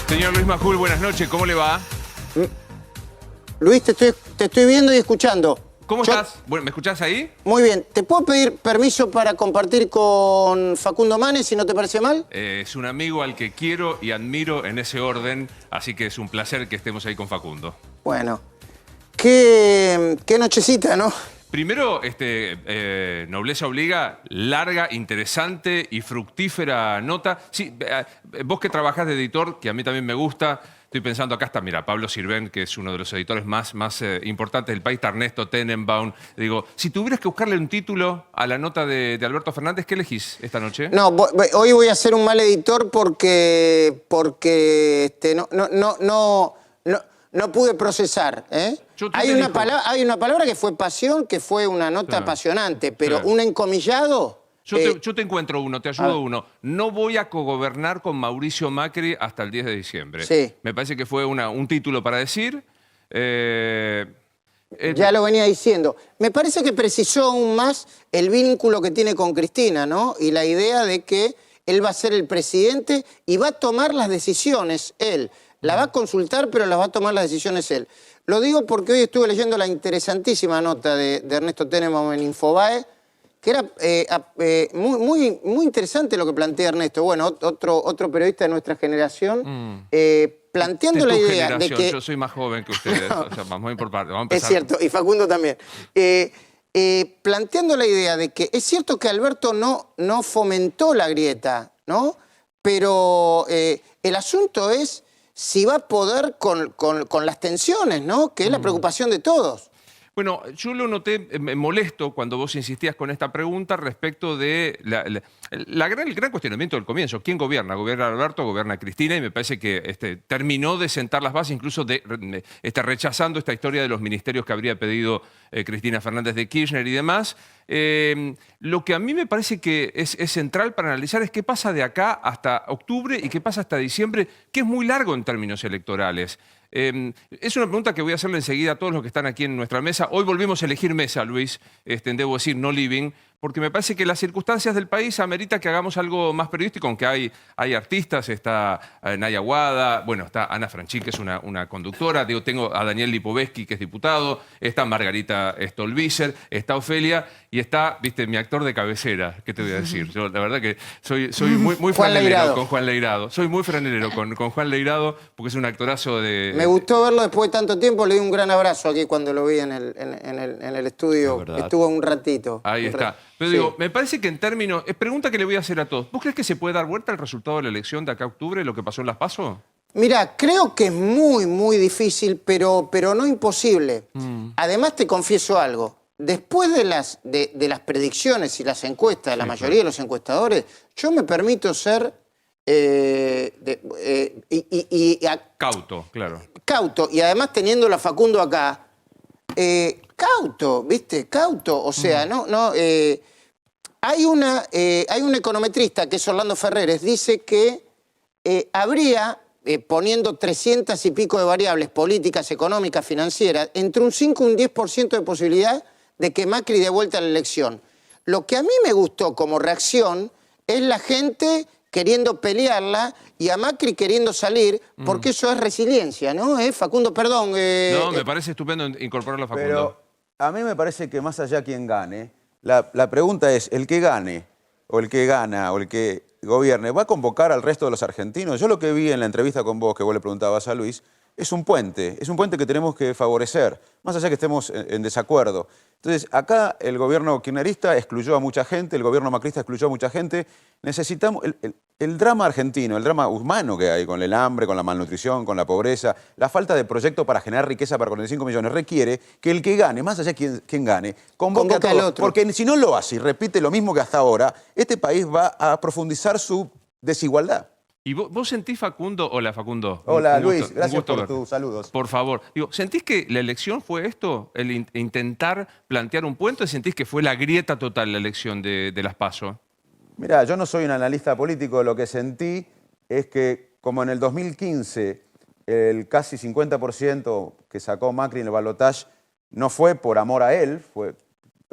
Señor Luis Majul, buenas noches, ¿cómo le va? Luis, te estoy viendo y escuchando. ¿Cómo estás? Bueno, ¿me escuchás ahí? Muy bien. ¿Te puedo pedir permiso para compartir con Facundo Manes, si no te parece mal? Es un amigo al que quiero y admiro en ese orden, así que es un placer que estemos ahí con Facundo. Bueno, qué nochecita, ¿no? Primero, Nobleza Obliga, larga, interesante y fructífera nota. Sí, vos que trabajás de editor, que a mí también me gusta, estoy pensando, acá está, mira, Pablo Sirven, que es uno de los editores más importantes del país, está Ernesto Tenenbaum. Digo, si tuvieras que buscarle un título a la nota de Alberto Fernández, ¿qué elegís esta noche? No, hoy voy a ser un mal editor porque no pude procesar, ¿eh? Hay una palabra que fue pasión, que fue una nota apasionante, pero un encomillado... Yo te encuentro uno, te ayudo uno. No voy a cogobernar con Mauricio Macri hasta el 10 de diciembre. Sí. Me parece que fue un título para decir. Ya lo venía diciendo. Me parece que precisó aún más el vínculo que tiene con Cristina, ¿no? Y la idea de que él va a ser el presidente y va a tomar las decisiones él. La va a consultar, pero las va a tomar las decisiones él. Lo digo porque hoy estuve leyendo la interesantísima nota de Ernesto Tenenbaum en Infobae, que era muy interesante lo que plantea Ernesto. Bueno, otro periodista de nuestra generación, planteando la idea de que... Yo soy más joven que ustedes, o sea, vamos por parte, vamos a empezar. Es cierto, y Facundo también. Planteando la idea de que es cierto que Alberto no fomentó la grieta, ¿no? Pero el asunto es si va a poder con las tensiones, ¿no? Que es la preocupación de todos. Bueno, yo lo noté molesto cuando vos insistías con esta pregunta respecto de el gran cuestionamiento del comienzo. ¿Quién gobierna? ¿Gobierna Alberto? ¿Gobierna Cristina? Y me parece que terminó de sentar las bases, incluso rechazando esta historia de los ministerios que habría pedido Cristina Fernández de Kirchner y demás. Lo que a mí me parece que es central para analizar es qué pasa de acá hasta octubre y qué pasa hasta diciembre, que es muy largo en términos electorales. Es una pregunta que voy a hacerle enseguida a todos los que están aquí en nuestra mesa. Hoy volvimos a elegir mesa, Luis, debo decir, no living, porque me parece que las circunstancias del país amerita que hagamos algo más periodístico, aunque hay artistas, está Naya Wada, bueno, está Ana Franchín, que es una conductora, tengo a Daniel Lipovetsky, que es diputado, está Margarita Stolbizer, está Ofelia y está, viste, mi actor de cabecera, ¿qué te voy a decir? Yo la verdad que soy muy franelero con Juan Leirado. Soy muy franelero con Juan Leirado, porque es un actorazo de... Me gustó verlo después de tanto tiempo, le di un gran abrazo aquí cuando lo vi en el estudio. Estuvo un ratito. Ahí está. Pero digo, me parece que en términos... pregunta que le voy a hacer a todos. ¿Vos crees que se puede dar vuelta el resultado de la elección de acá a octubre, lo que pasó en las PASO? Mira, creo que es muy difícil, pero no imposible. Además, te confieso algo. Después de las predicciones y las encuestas de la mayoría de los encuestadores, yo me permito ser... Cauto, claro. Cauto, y además teniéndolo a Facundo acá, cauto, ¿viste? Cauto, o sea, hay un econometrista que es Orlando Ferreres, dice que habría, poniendo 300 y pico de variables políticas, económicas, financieras, entre un 5 y un 10% de posibilidad de que Macri dé vuelta a la elección. Lo que a mí me gustó como reacción es la gente queriendo pelearla y a Macri queriendo salir, porque eso es resiliencia, ¿no? Facundo, perdón. No, me parece estupendo incorporarlo a Facundo. Pero a mí me parece que más allá quien gane, la pregunta es, ¿el que gane, o el que gana, o el que gobierne, va a convocar al resto de los argentinos? Yo lo que vi en la entrevista con vos, que vos le preguntabas a Luis, es un puente que tenemos que favorecer, más allá que estemos en desacuerdo. Entonces, acá el gobierno kirchnerista excluyó a mucha gente, el gobierno macrista excluyó a mucha gente. Necesitamos el drama argentino, el drama humano que hay con el hambre, con la malnutrición, con la pobreza, la falta de proyecto para generar riqueza para 45 millones, requiere que el que gane, más allá de quien gane, convoque a todos. Porque si no lo hace y repite lo mismo que hasta ahora, este país va a profundizar su desigualdad. ¿Y vos sentís, Facundo? Hola, Facundo. Hola, Luis. Gracias por tus saludos. Por favor. Digo, ¿sentís que la elección fue esto? ¿El intentar plantear un puente? ¿Sentís que fue la grieta total la elección de las PASO? Mirá, yo no soy un analista político. Lo que sentí es que, como en el 2015, el casi 50% que sacó Macri en el balotaje no fue por amor a él,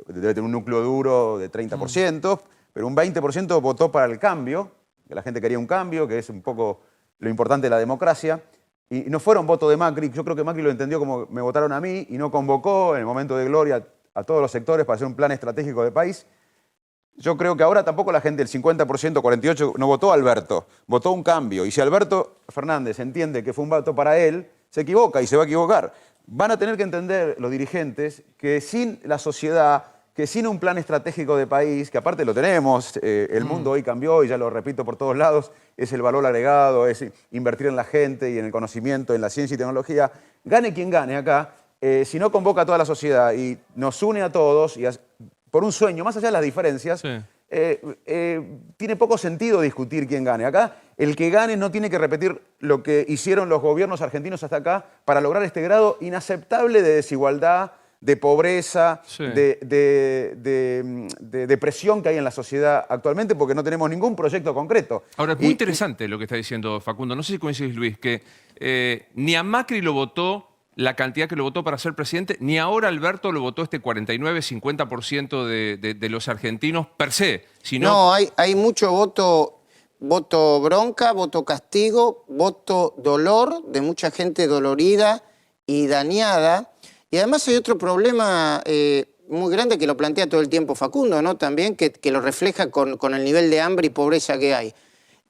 debe tener un núcleo duro de 30%, pero un 20% votó para el cambio, que la gente quería un cambio, que es un poco lo importante de la democracia. Y no fueron votos de Macri. Yo creo que Macri lo entendió como me votaron a mí y no convocó en el momento de gloria a todos los sectores para hacer un plan estratégico de país. Yo creo que ahora tampoco la gente, el 50%, 48%, no votó a Alberto, votó un cambio. Y si Alberto Fernández entiende que fue un voto para él, se equivoca y se va a equivocar. Van a tener que entender los dirigentes que sin la sociedad, que sin un plan estratégico de país, que aparte lo tenemos, el mundo hoy cambió y ya lo repito por todos lados, es el valor agregado, es invertir en la gente y en el conocimiento, en la ciencia y tecnología. Gane quien gane acá, si no convoca a toda la sociedad y nos une a todos y por un sueño, más allá de las diferencias, Sí. Tiene poco sentido discutir quién gane. Acá el que gane no tiene que repetir lo que hicieron los gobiernos argentinos hasta acá para lograr este grado inaceptable de desigualdad, de pobreza, Sí. de depresión que hay en la sociedad actualmente porque no tenemos ningún proyecto concreto. Ahora, es muy interesante lo que está diciendo Facundo. No sé si coincidís, Luis, que ni a Macri lo votó la cantidad que lo votó para ser presidente, ni ahora Alberto lo votó este 49-50% de los argentinos per se, sino... No, hay mucho voto bronca, voto castigo, voto dolor de mucha gente dolorida y dañada. Y además hay otro problema muy grande que lo plantea todo el tiempo Facundo, ¿no? También que lo refleja con el nivel de hambre y pobreza que hay.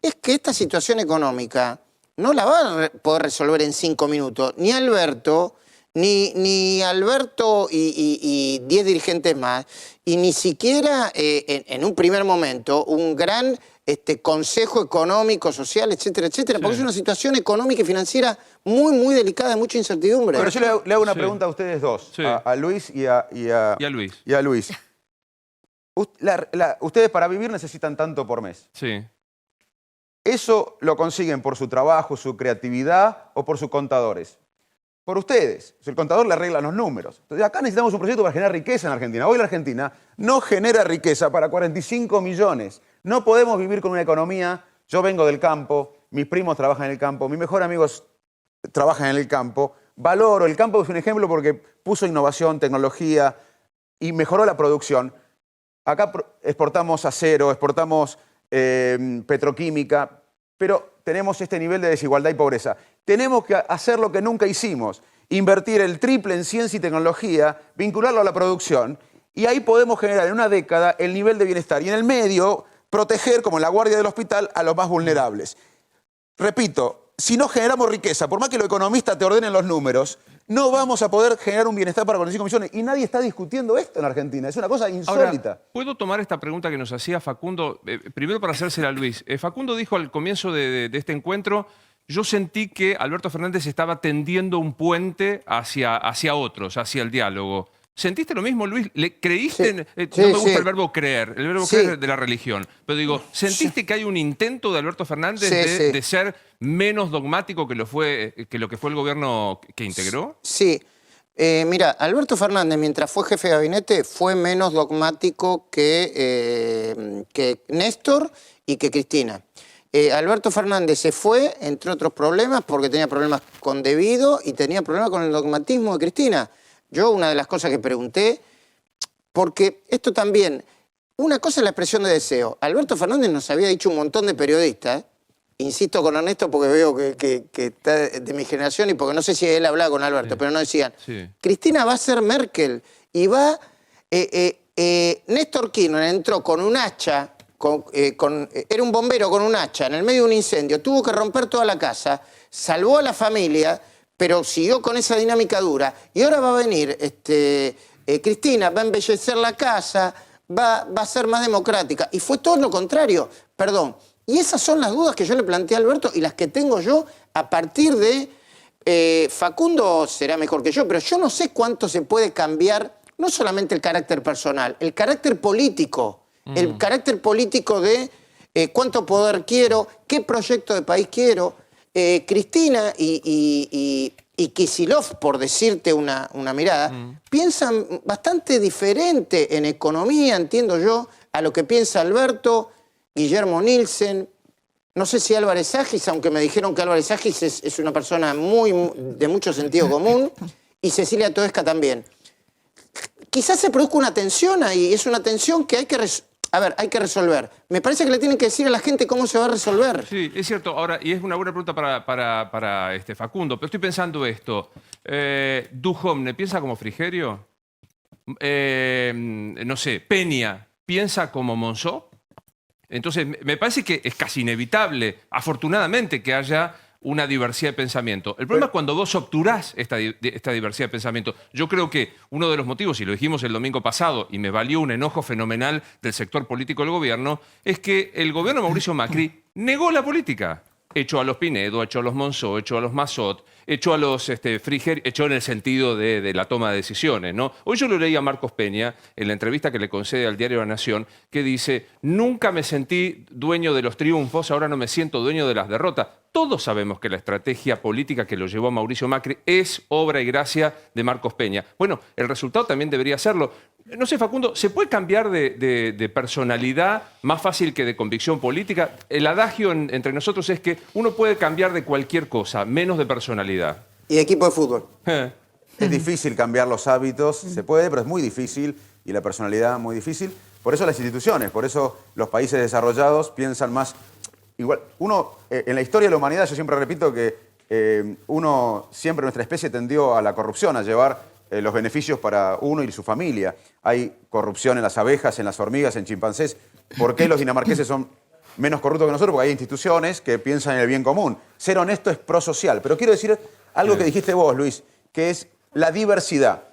Es que esta situación económica no la va a poder resolver en 5 minutos. Ni Alberto, ni Alberto y 10 dirigentes más, y ni siquiera en un primer momento un gran consejo económico, social, etcétera, etcétera, porque es una situación económica y financiera muy, muy delicada, de mucha incertidumbre. Pero yo le hago una Sí. pregunta a ustedes dos, Sí. a Luis y a Luis. y a Luis. Ustedes para vivir necesitan tanto por mes. Sí. ¿Eso lo consiguen por su trabajo, su creatividad o por sus contadores? Por ustedes. El contador le arregla los números. Entonces acá necesitamos un proyecto para generar riqueza en Argentina. Hoy la Argentina no genera riqueza para 45 millones. No podemos vivir con una economía. Yo vengo del campo, mis primos trabajan en el campo, mis mejores amigos trabajan en el campo. Valoro, el campo es un ejemplo porque puso innovación, tecnología y mejoró la producción. Acá exportamos acero, exportamos petroquímica, pero tenemos este nivel de desigualdad y pobreza. Tenemos que hacer lo que nunca hicimos, invertir el triple en ciencia y tecnología, vincularlo a la producción, y ahí podemos generar en una década el nivel de bienestar. Y en el medio, proteger, como en la guardia del hospital, a los más vulnerables. Repito, si no generamos riqueza, por más que los economistas te ordenen los números, no vamos a poder generar un bienestar para 45 millones. Y nadie está discutiendo esto en Argentina. Es una cosa insólita. Ahora, ¿puedo tomar esta pregunta que nos hacía Facundo? Primero para hacérsela a Luis. Facundo dijo al comienzo de este encuentro, yo sentí que Alberto Fernández estaba tendiendo un puente hacia otros, hacia el diálogo. ¿Sentiste lo mismo, Luis? ¿Le creíste? Sí. No me gusta Sí. el verbo creer, el verbo Sí. creer es de la religión. Pero digo, ¿sentiste que hay un intento de Alberto Fernández Sí. de ser menos dogmático que lo que fue el gobierno que integró? Sí. Mira, Alberto Fernández, mientras fue jefe de gabinete, fue menos dogmático que Néstor y que Cristina. Alberto Fernández se fue, entre otros problemas, porque tenía problemas con Debido y tenía problemas con el dogmatismo de Cristina. Yo una de las cosas que pregunté, porque esto también, una cosa es la expresión de deseo. Alberto Fernández nos había dicho un montón de periodistas, insisto con Ernesto porque veo que está de mi generación y porque no sé si él hablaba con Alberto, pero no decían, Sí. Cristina va a ser Merkel y va... Néstor Kirchner entró con un hacha, era un bombero con un hacha en el medio de un incendio, tuvo que romper toda la casa, salvó a la familia, pero siguió con esa dinámica dura. Y ahora va a venir Cristina, va a embellecer la casa, va a ser más democrática. Y fue todo lo contrario, perdón. Y esas son las dudas que yo le planteé a Alberto y las que tengo yo a partir de... Facundo será mejor que yo, pero yo no sé cuánto se puede cambiar, no solamente el carácter personal, el carácter político. El carácter político de cuánto poder quiero, qué proyecto de país quiero. Cristina y Kicillof, por decirte una mirada, piensan bastante diferente en economía, entiendo yo, a lo que piensa Alberto, Guillermo Nielsen. No sé si Álvarez Agis, aunque me dijeron que Álvarez Agis es una persona de mucho sentido común, y Cecilia Toesca también. Quizás se produzca una tensión ahí, es una tensión que hay que... a ver, hay que resolver. Me parece que le tienen que decir a la gente cómo se va a resolver. Sí, es cierto. Ahora, y es una buena pregunta para Facundo, pero estoy pensando esto. Duhovne, ¿piensa como Frigerio? No sé, Peña, ¿piensa como Monzó? Entonces, me parece que es casi inevitable, afortunadamente, que haya una diversidad de pensamiento. El problema es cuando vos obturás esta diversidad de pensamiento. Yo creo que uno de los motivos, y lo dijimos el domingo pasado, y me valió un enojo fenomenal del sector político del gobierno, es que el gobierno de Mauricio Macri negó la política. Echó a los Pinedo, echó a los Monzó, echó a los Massot, echó a los Frigerio, echó en el sentido de la toma de decisiones, ¿no? Hoy yo lo leí a Marcos Peña en la entrevista que le concede al diario La Nación, que dice, nunca me sentí dueño de los triunfos, ahora no me siento dueño de las derrotas. Todos sabemos que la estrategia política que lo llevó a Mauricio Macri es obra y gracia de Marcos Peña. Bueno, el resultado también debería serlo. No sé, Facundo, ¿se puede cambiar de personalidad más fácil que de convicción política? El adagio entre nosotros es que uno puede cambiar de cualquier cosa, menos de personalidad. Y de equipo de fútbol. Es difícil cambiar los hábitos, se puede, pero es muy difícil, y la personalidad muy difícil. Por eso las instituciones, por eso los países desarrollados piensan más. Igual, en la historia de la humanidad, yo siempre repito que nuestra especie tendió a la corrupción, a llevar los beneficios para uno y su familia. Hay corrupción en las abejas, en las hormigas, en chimpancés. ¿Por qué los dinamarqueses son menos corruptos que nosotros? Porque hay instituciones que piensan en el bien común. Ser honesto es prosocial. Pero quiero decir algo que dijiste vos, Luis, que es la diversidad.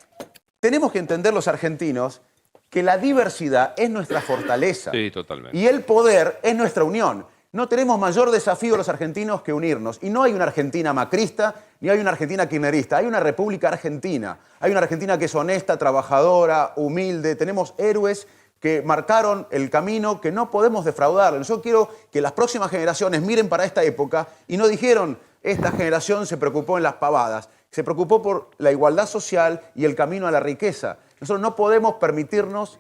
Tenemos que entender los argentinos que la diversidad es nuestra fortaleza. Sí, totalmente. Y el poder es nuestra unión. No tenemos mayor desafío los argentinos que unirnos. Y no hay una Argentina macrista, ni hay una Argentina kirchnerista. Hay una República Argentina. Hay una Argentina que es honesta, trabajadora, humilde. Tenemos héroes que marcaron el camino que no podemos defraudarles. Yo quiero que las próximas generaciones miren para esta época y no dijeron, esta generación se preocupó en las pavadas. Se preocupó por la igualdad social y el camino a la riqueza. Nosotros no podemos permitirnos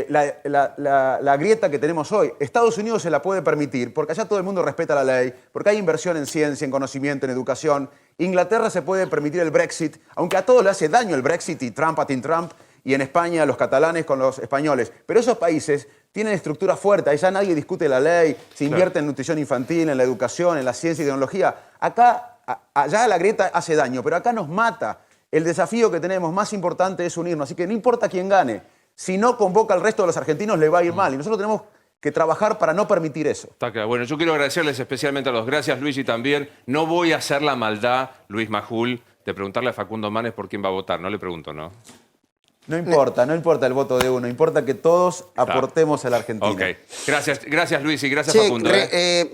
la grieta que tenemos hoy. Estados Unidos se la puede permitir porque allá todo el mundo respeta la ley, porque hay inversión en ciencia, en conocimiento, en educación. Inglaterra se puede permitir el Brexit, aunque a todos le hace daño el Brexit y Trump a Team Trump, y en España los catalanes con los españoles. Pero esos países tienen estructura fuerte, allá nadie discute la ley, se invierte en nutrición infantil, en la educación, en la ciencia y tecnología. Allá la grieta hace daño, pero acá nos mata. El desafío que tenemos más importante es unirnos, así que no importa quién gane. Si no convoca al resto de los argentinos, le va a ir mal. Y nosotros tenemos que trabajar para no permitir eso. Está claro. Bueno, yo quiero agradecerles especialmente a los gracias, Luis, y también no voy a hacer la maldad, Luis Majul, de preguntarle a Facundo Manes por quién va a votar. No le pregunto, ¿no? No importa el voto de uno, importa que todos aportemos a la Argentina. Ok. Gracias Luis y gracias Che, Facundo.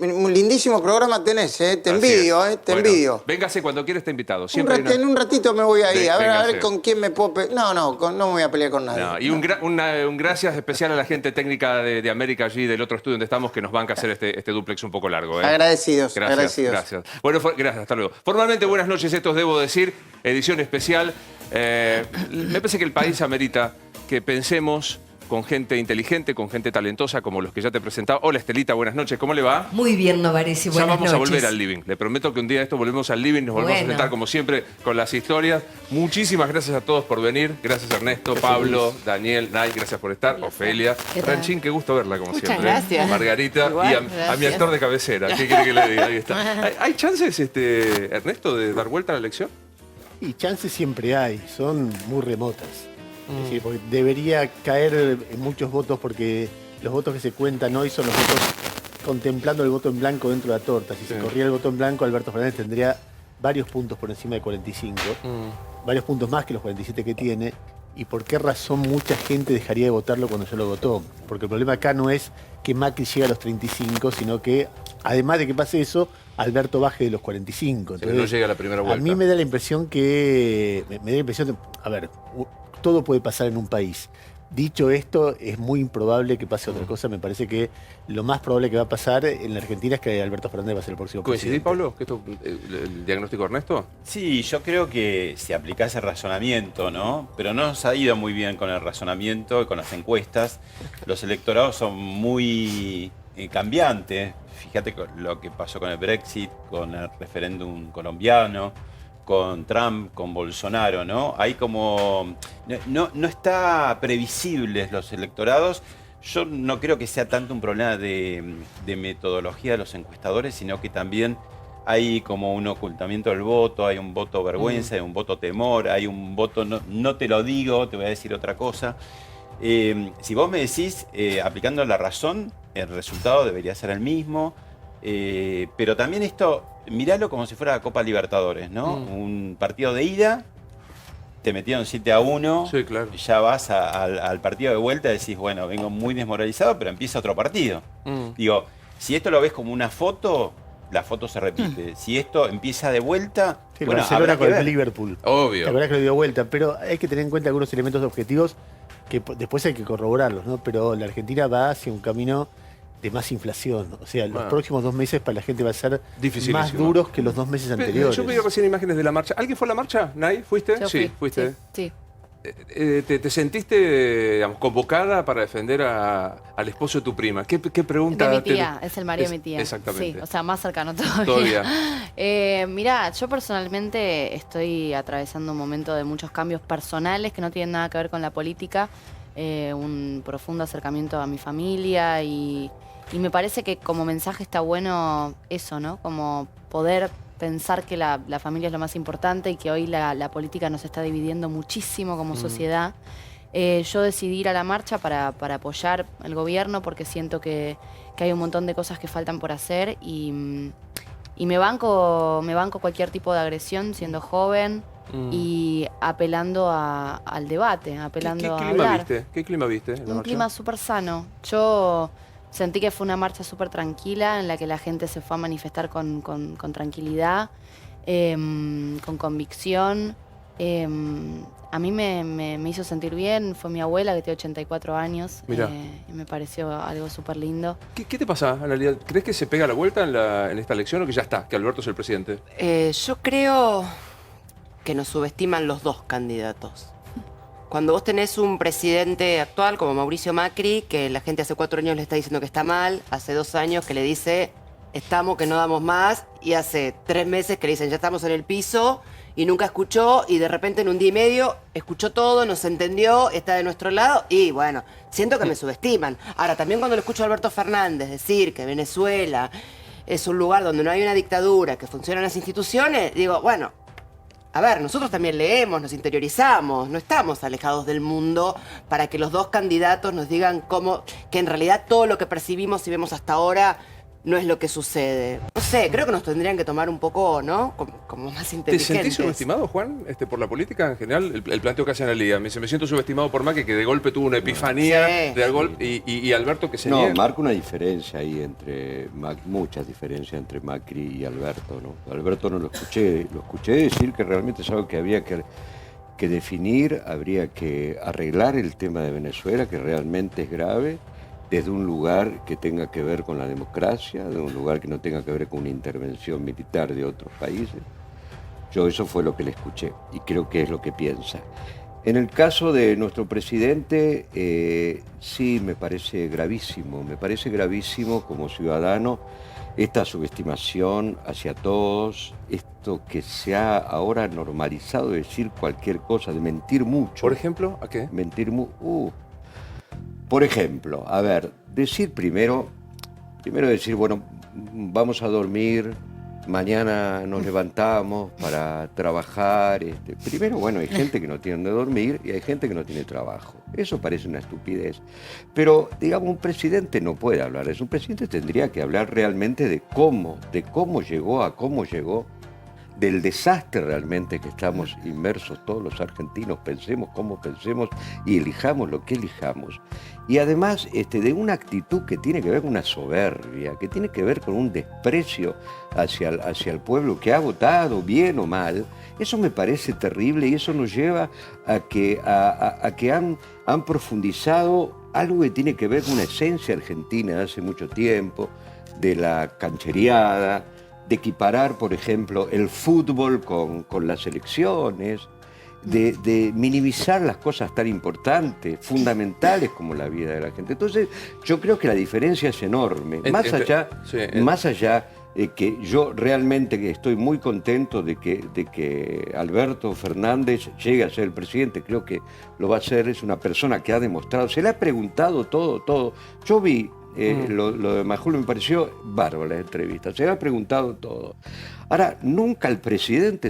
un lindísimo programa tenés, te envidio, te Bueno, envidio. Véngase cuando quiera, está invitado. Siempre En un ratito me voy ahí, a ver Véngase. con quién me puedo... no me voy a pelear con nadie. No, y un gracias especial a la gente técnica de América allí, del otro estudio donde estamos, que nos banca hacer este dúplex un poco largo. Agradecidos, Gracias, agradecidos. gracias. Bueno, gracias, hasta luego. Formalmente, buenas noches, esto os debo decir, edición especial. Me parece que el país amerita que pensemos con gente inteligente, con gente talentosa, como los que ya te he presentado. Hola, Estelita, buenas noches, ¿cómo le va? Muy bien, Novaresi, Ya buenas vamos noches. a volver al living. Le prometo que un día esto volvemos al living, nos volvemos a Bueno. sentar como siempre con las historias. Muchísimas gracias a todos por venir. Gracias Ernesto, Pablo, Daniel, Nay, gracias por estar. Ofelia, ¿Qué tal? Ranchín, qué gusto verla como Muchas siempre. gracias. Margarita Igual, y a mi gracias. actor de cabecera. ¿Qué quiere que le diga? Ahí está. ¿Hay chances, Ernesto, de dar vuelta a la elección? Y chances siempre hay, son muy remotas. Es decir, porque debería caer en muchos votos porque los votos que se cuentan hoy son los votos contemplando el voto en blanco dentro de la torta. Si se corriera el voto en blanco, Alberto Fernández tendría varios puntos por encima de 45, varios puntos más que los 47 que tiene. ¿Y por qué razón mucha gente dejaría de votarlo cuando ya lo votó? Porque el problema acá no es que Macri llegue a los 35, sino que, además de que pase eso, Alberto baje de los 45. Que no llegue a la primera vuelta. A mí me da la impresión que... Me da la impresión de... A ver, todo puede pasar en un país. Dicho esto, es muy improbable que pase otra cosa. Me parece que lo más probable que va a pasar en la Argentina es que Alberto Fernández va a ser el próximo ¿Coincidís, presidente. Pablo? ¿Que esto, el diagnóstico de Ernesto? Sí, yo creo que se aplica ese razonamiento, ¿no? Pero no nos ha ido muy bien con el razonamiento y con las encuestas. Los electorados son muy cambiantes. Fíjate lo que pasó con el Brexit, con el referéndum colombiano, con Trump, con Bolsonaro, ¿no? Hay como... No está previsibles los electorados. Yo no creo que sea tanto un problema de metodología de los encuestadores, sino que también hay como un ocultamiento del voto, hay un voto vergüenza, hay un voto temor, hay un voto no te lo digo, te voy a decir otra cosa. Si vos me decís, aplicando la razón, el resultado debería ser el mismo, pero también esto, miralo como si fuera la Copa Libertadores, ¿no? Un partido de ida, te metieron 7-1, Sí, claro. ya vas al partido de vuelta y decís, bueno, vengo muy desmoralizado, pero empieza otro partido. Digo, si esto lo ves como una foto, la foto se repite. Si esto empieza de vuelta, Sí, el bueno, Barcelona habrá que con el ver. Liverpool. Obvio. La verdad que lo dio vuelta, pero hay que tener en cuenta algunos elementos objetivos que después hay que corroborarlos, ¿no? Pero la Argentina va hacia un camino de más inflación. O sea, los próximos 2 meses para la gente va a ser Dificilísimo. más duros que los 2 meses anteriores. Yo pedí recién imágenes de la marcha. ¿Alguien fue a la marcha? ¿Nay? ¿Fuiste? Yo Sí, fui, fuiste. Sí. ¿Te sentiste, digamos, convocada para defender al esposo de tu prima? ¿Qué pregunta? De mi tía, es el marido de mi tía. Exactamente. Sí, o sea, más cercano todavía. Todavía. Mirá, yo personalmente estoy atravesando un momento de muchos cambios personales que no tienen nada que ver con la política, un profundo acercamiento a mi familia y me parece que como mensaje está bueno eso, ¿no? Como poder pensar que la familia es lo más importante y que hoy la política nos está dividiendo muchísimo como sociedad. Yo decidí ir a la marcha para apoyar el gobierno porque siento que hay un montón de cosas que faltan por hacer y me banco cualquier tipo de agresión siendo joven y apelando al debate, apelando ¿Qué a clima hablar. viste? ¿Qué clima viste en la Un marcha? clima súper sano. Yo sentí que fue una marcha súper tranquila en la que la gente se fue a manifestar con tranquilidad, con convicción. A mí me hizo sentir bien. Fue mi abuela que tiene 84 años. Mirá. Y me pareció algo súper lindo. ¿Qué te pasa, Analia? ¿Crees que se pega la vuelta en esta elección o que ya está, que Alberto es el presidente? Yo creo que nos subestiman los dos candidatos. Cuando vos tenés un presidente actual como Mauricio Macri, que la gente hace 4 años le está diciendo que está mal, hace 2 años que le dice estamos, que no damos más, y hace 3 meses que le dicen ya estamos en el piso, y nunca escuchó, y de repente en un día y medio escuchó todo, nos entendió, está de nuestro lado, y bueno, siento que me subestiman. Ahora, también cuando le escucho a Alberto Fernández decir que Venezuela es un lugar donde no hay una dictadura, que funcionan las instituciones, digo, bueno, a ver, nosotros también leemos, nos interiorizamos, no estamos alejados del mundo para que los dos candidatos nos digan que en realidad todo lo que percibimos y vemos hasta ahora no es lo que sucede. No sé, creo que nos tendrían que tomar un poco, ¿no? Como más ¿Te inteligentes. sentís subestimado, Juan, por la política en general? El planteo que hace Analia. Me siento subestimado por Macri, que de golpe tuvo una epifanía, Sí. de golpe, y Alberto que se No, niega. marca una diferencia ahí entre muchas diferencias entre Macri y Alberto, ¿no? Alberto no lo escuché decir que realmente es algo que había que definir, habría que arreglar el tema de Venezuela, que realmente es grave, desde un lugar que tenga que ver con la democracia, de un lugar que no tenga que ver con una intervención militar de otros países. Yo eso fue lo que le escuché y creo que es lo que piensa. En el caso de nuestro presidente, sí me parece gravísimo como ciudadano esta subestimación hacia todos, esto que se ha ahora normalizado de decir cualquier cosa, de mentir mucho. Por ejemplo, ¿a qué? Mentir Por ejemplo, a ver, decir primero decir, bueno, vamos a dormir, mañana nos levantamos para trabajar. Primero, bueno, hay gente que no tiene donde dormir y hay gente que no tiene trabajo. Eso parece una estupidez. Pero, digamos, un presidente no puede hablar de eso. Un presidente tendría que hablar realmente de cómo llegó, del desastre realmente que estamos inmersos todos los argentinos, pensemos como pensemos y elijamos lo que elijamos. Y además de una actitud que tiene que ver con una soberbia, que tiene que ver con un desprecio hacia el pueblo que ha votado, bien o mal. Eso me parece terrible y eso nos lleva a que han profundizado algo que tiene que ver con una esencia argentina de hace mucho tiempo, de la canchereada, de equiparar, por ejemplo, el fútbol con las elecciones, de minimizar las cosas tan importantes, fundamentales como la vida de la gente. Entonces, yo creo que la diferencia es enorme. Más allá que yo realmente estoy muy contento de que Alberto Fernández llegue a ser el presidente. Creo que lo va a hacer, es una persona que ha demostrado, se le ha preguntado todo. Yo vi lo de Majul, me pareció bárbaro la entrevista, se le ha preguntado todo. Ahora, nunca el presidente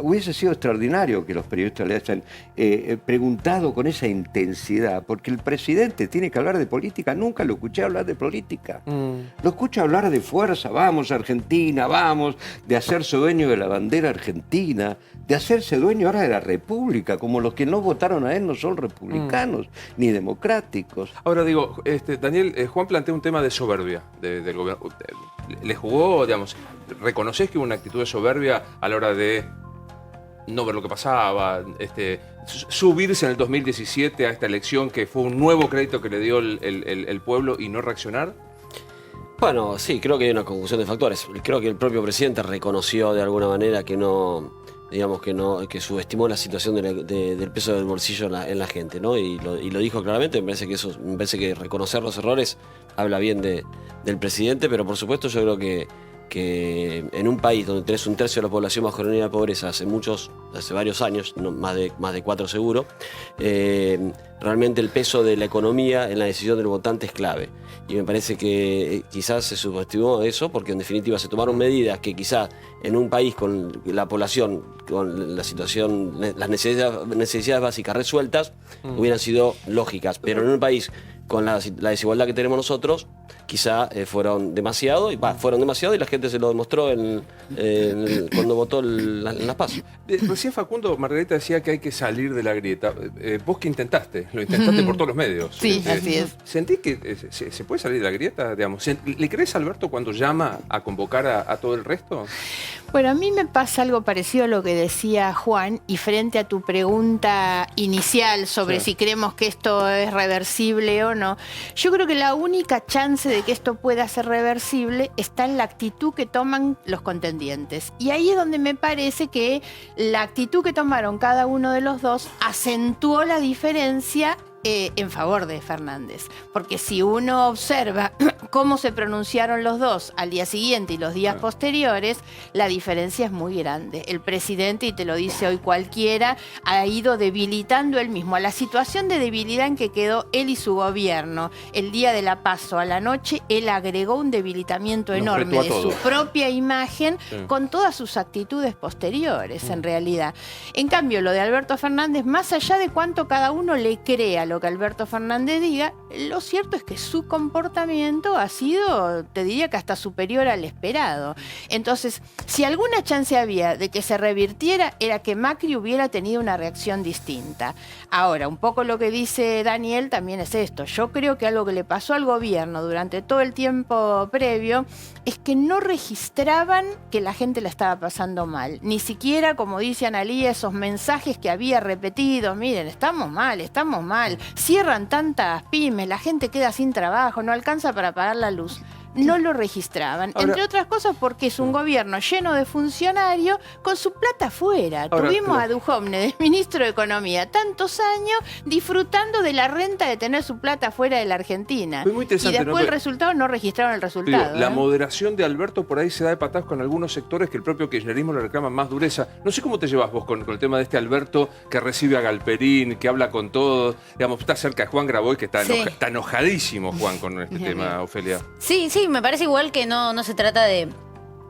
hubiese sido extraordinario que los periodistas le hayan preguntado con esa intensidad, porque el presidente tiene que hablar de política. Nunca lo escuché hablar de política. Lo escucho hablar de fuerza, vamos Argentina, vamos, de hacerse dueño de la bandera argentina, de hacerse dueño ahora de la República, como los que no votaron a él no son republicanos ni democráticos. Ahora digo, Daniel, Juan plantea un tema de soberbia del gobierno. ¿Le jugó, digamos, reconoces que hubo una actitud de soberbia a la hora de no ver lo que pasaba, subirse en el 2017 a esta elección que fue un nuevo crédito que le dio el pueblo y no reaccionar? Bueno, sí, creo que hay una conjunción de factores. Creo que el propio presidente reconoció de alguna manera que no, digamos que subestimó la situación del peso del bolsillo en la gente, ¿no? Y lo dijo claramente. Me parece que reconocer los errores habla bien del presidente, pero por supuesto yo creo que en un país donde tenés un tercio de la población bajo la línea de pobreza hace varios años, no, más de 4 seguro, realmente el peso de la economía en la decisión del votante es clave. Y me parece que quizás se subestimó eso, porque en definitiva se tomaron medidas que quizás en un país con la población, con la situación, las necesidades básicas resueltas, hubieran sido lógicas. Pero en un país con la desigualdad que tenemos nosotros, quizá fueron demasiado y la gente se lo demostró cuando votó en las PASO. Recién Facundo Margarita decía que hay que salir de la grieta. Vos que lo intentaste por todos los medios. Sí, así es. ¿Sentís que se puede salir de la grieta? Digamos? ¿Le crees a Alberto cuando llama a convocar a todo el resto? Bueno, a mí me pasa algo parecido a lo que decía Juan, y frente a tu pregunta inicial sobre si creemos que esto es reversible o no, yo creo que la única chance de que esto pueda ser reversible está en la actitud que toman los contendientes. Y ahí es donde me parece que la actitud que tomaron cada uno de los dos acentuó la diferencia en favor de Fernández. Porque si uno observa cómo se pronunciaron los dos al día siguiente y los días posteriores, la diferencia es muy grande. El presidente, y te lo dice hoy cualquiera, ha ido debilitando él mismo. A la situación de debilidad en que quedó él y su gobierno el día de la PASO a la noche, él agregó un debilitamiento enorme de su propia imagen con todas sus actitudes posteriores, en realidad. En cambio, lo de Alberto Fernández, más allá de cuánto cada uno le crea lo que Alberto Fernández diga, lo cierto es que su comportamiento ha sido, te diría que hasta superior al esperado. Entonces, si alguna chance había de que se revirtiera, era que Macri hubiera tenido una reacción distinta. Ahora, un poco lo que dice Daniel también es esto. Yo creo que algo que le pasó al gobierno durante todo el tiempo previo es que no registraban que la gente la estaba pasando mal. Ni siquiera, como dice Analía, esos mensajes que había repetido, miren, estamos mal, cierran tantas pymes, la gente queda sin trabajo, no alcanza para pagar la luz. No lo registraban, entre otras cosas porque es un gobierno lleno de funcionarios con su plata afuera. Tuvimos a Duhovne, del ministro de Economía, tantos años disfrutando de la renta de tener su plata fuera de la Argentina. Muy interesante, y después el resultado, no registraron el resultado. La moderación de Alberto por ahí se da de patadas con algunos sectores que el propio kirchnerismo le reclama más dureza. No sé cómo te llevas vos con el tema de este Alberto que recibe a Galperín, que habla con todos. Digamos, está cerca de Juan Graboy, que está enojadísimo, Juan, con este tema, Ofelia. Sí, me parece igual que no se trata de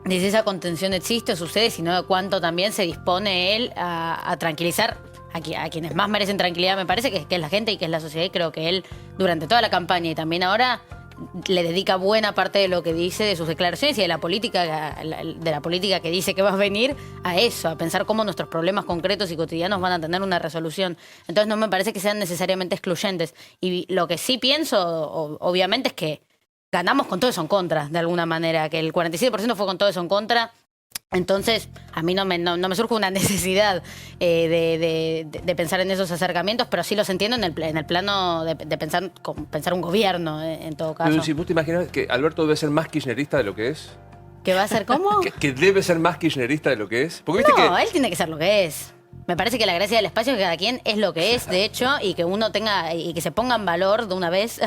si esa contención existe o sucede, sino de cuánto también se dispone él a tranquilizar a quienes más merecen tranquilidad, me parece, que es la gente y que es la sociedad. Y creo que él, durante toda la campaña y también ahora, le dedica buena parte de lo que dice, de sus declaraciones y de la política que dice que va a venir, a eso, a pensar cómo nuestros problemas concretos y cotidianos van a tener una resolución. Entonces no me parece que sean necesariamente excluyentes. Y lo que sí pienso, obviamente, es que ganamos con todo eso en contra, de alguna manera, que el 47% fue con todo eso en contra. Entonces, a mí no me surge una necesidad de pensar en esos acercamientos, pero sí los entiendo en el plano de pensar un gobierno, en todo caso. Pero si vos te imaginas que Alberto debe ser más kirchnerista de lo que es. ¿Que va a ser cómo? ¿Que debe ser más kirchnerista de lo que es? Porque no, él tiene que ser lo que es. Me parece que la gracia del espacio es que cada quien es lo que es, de hecho, y que uno tenga, y que se ponga en valor de una vez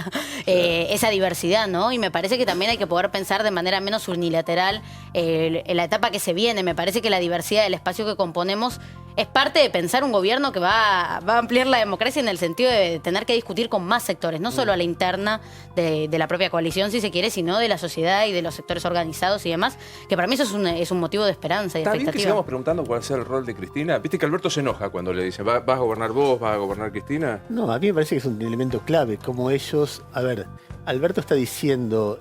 esa diversidad, ¿no? Y me parece que también hay que poder pensar de manera menos unilateral en la etapa que se viene. Me parece que la diversidad del espacio que componemos es parte de pensar un gobierno que va a ampliar la democracia en el sentido de tener que discutir con más sectores, no solo a la interna de la propia coalición, si se quiere, sino de la sociedad y de los sectores organizados y demás, que para mí eso es un motivo de esperanza y de ¿Está bien que expectativa. sigamos preguntando cuál es el rol de Cristina? Viste que Alberto se enoja cuando le dicen, ¿vas a gobernar vos? ¿Vas a gobernar Cristina? No, a mí me parece que es un elemento clave, como ellos, a ver, Alberto está diciendo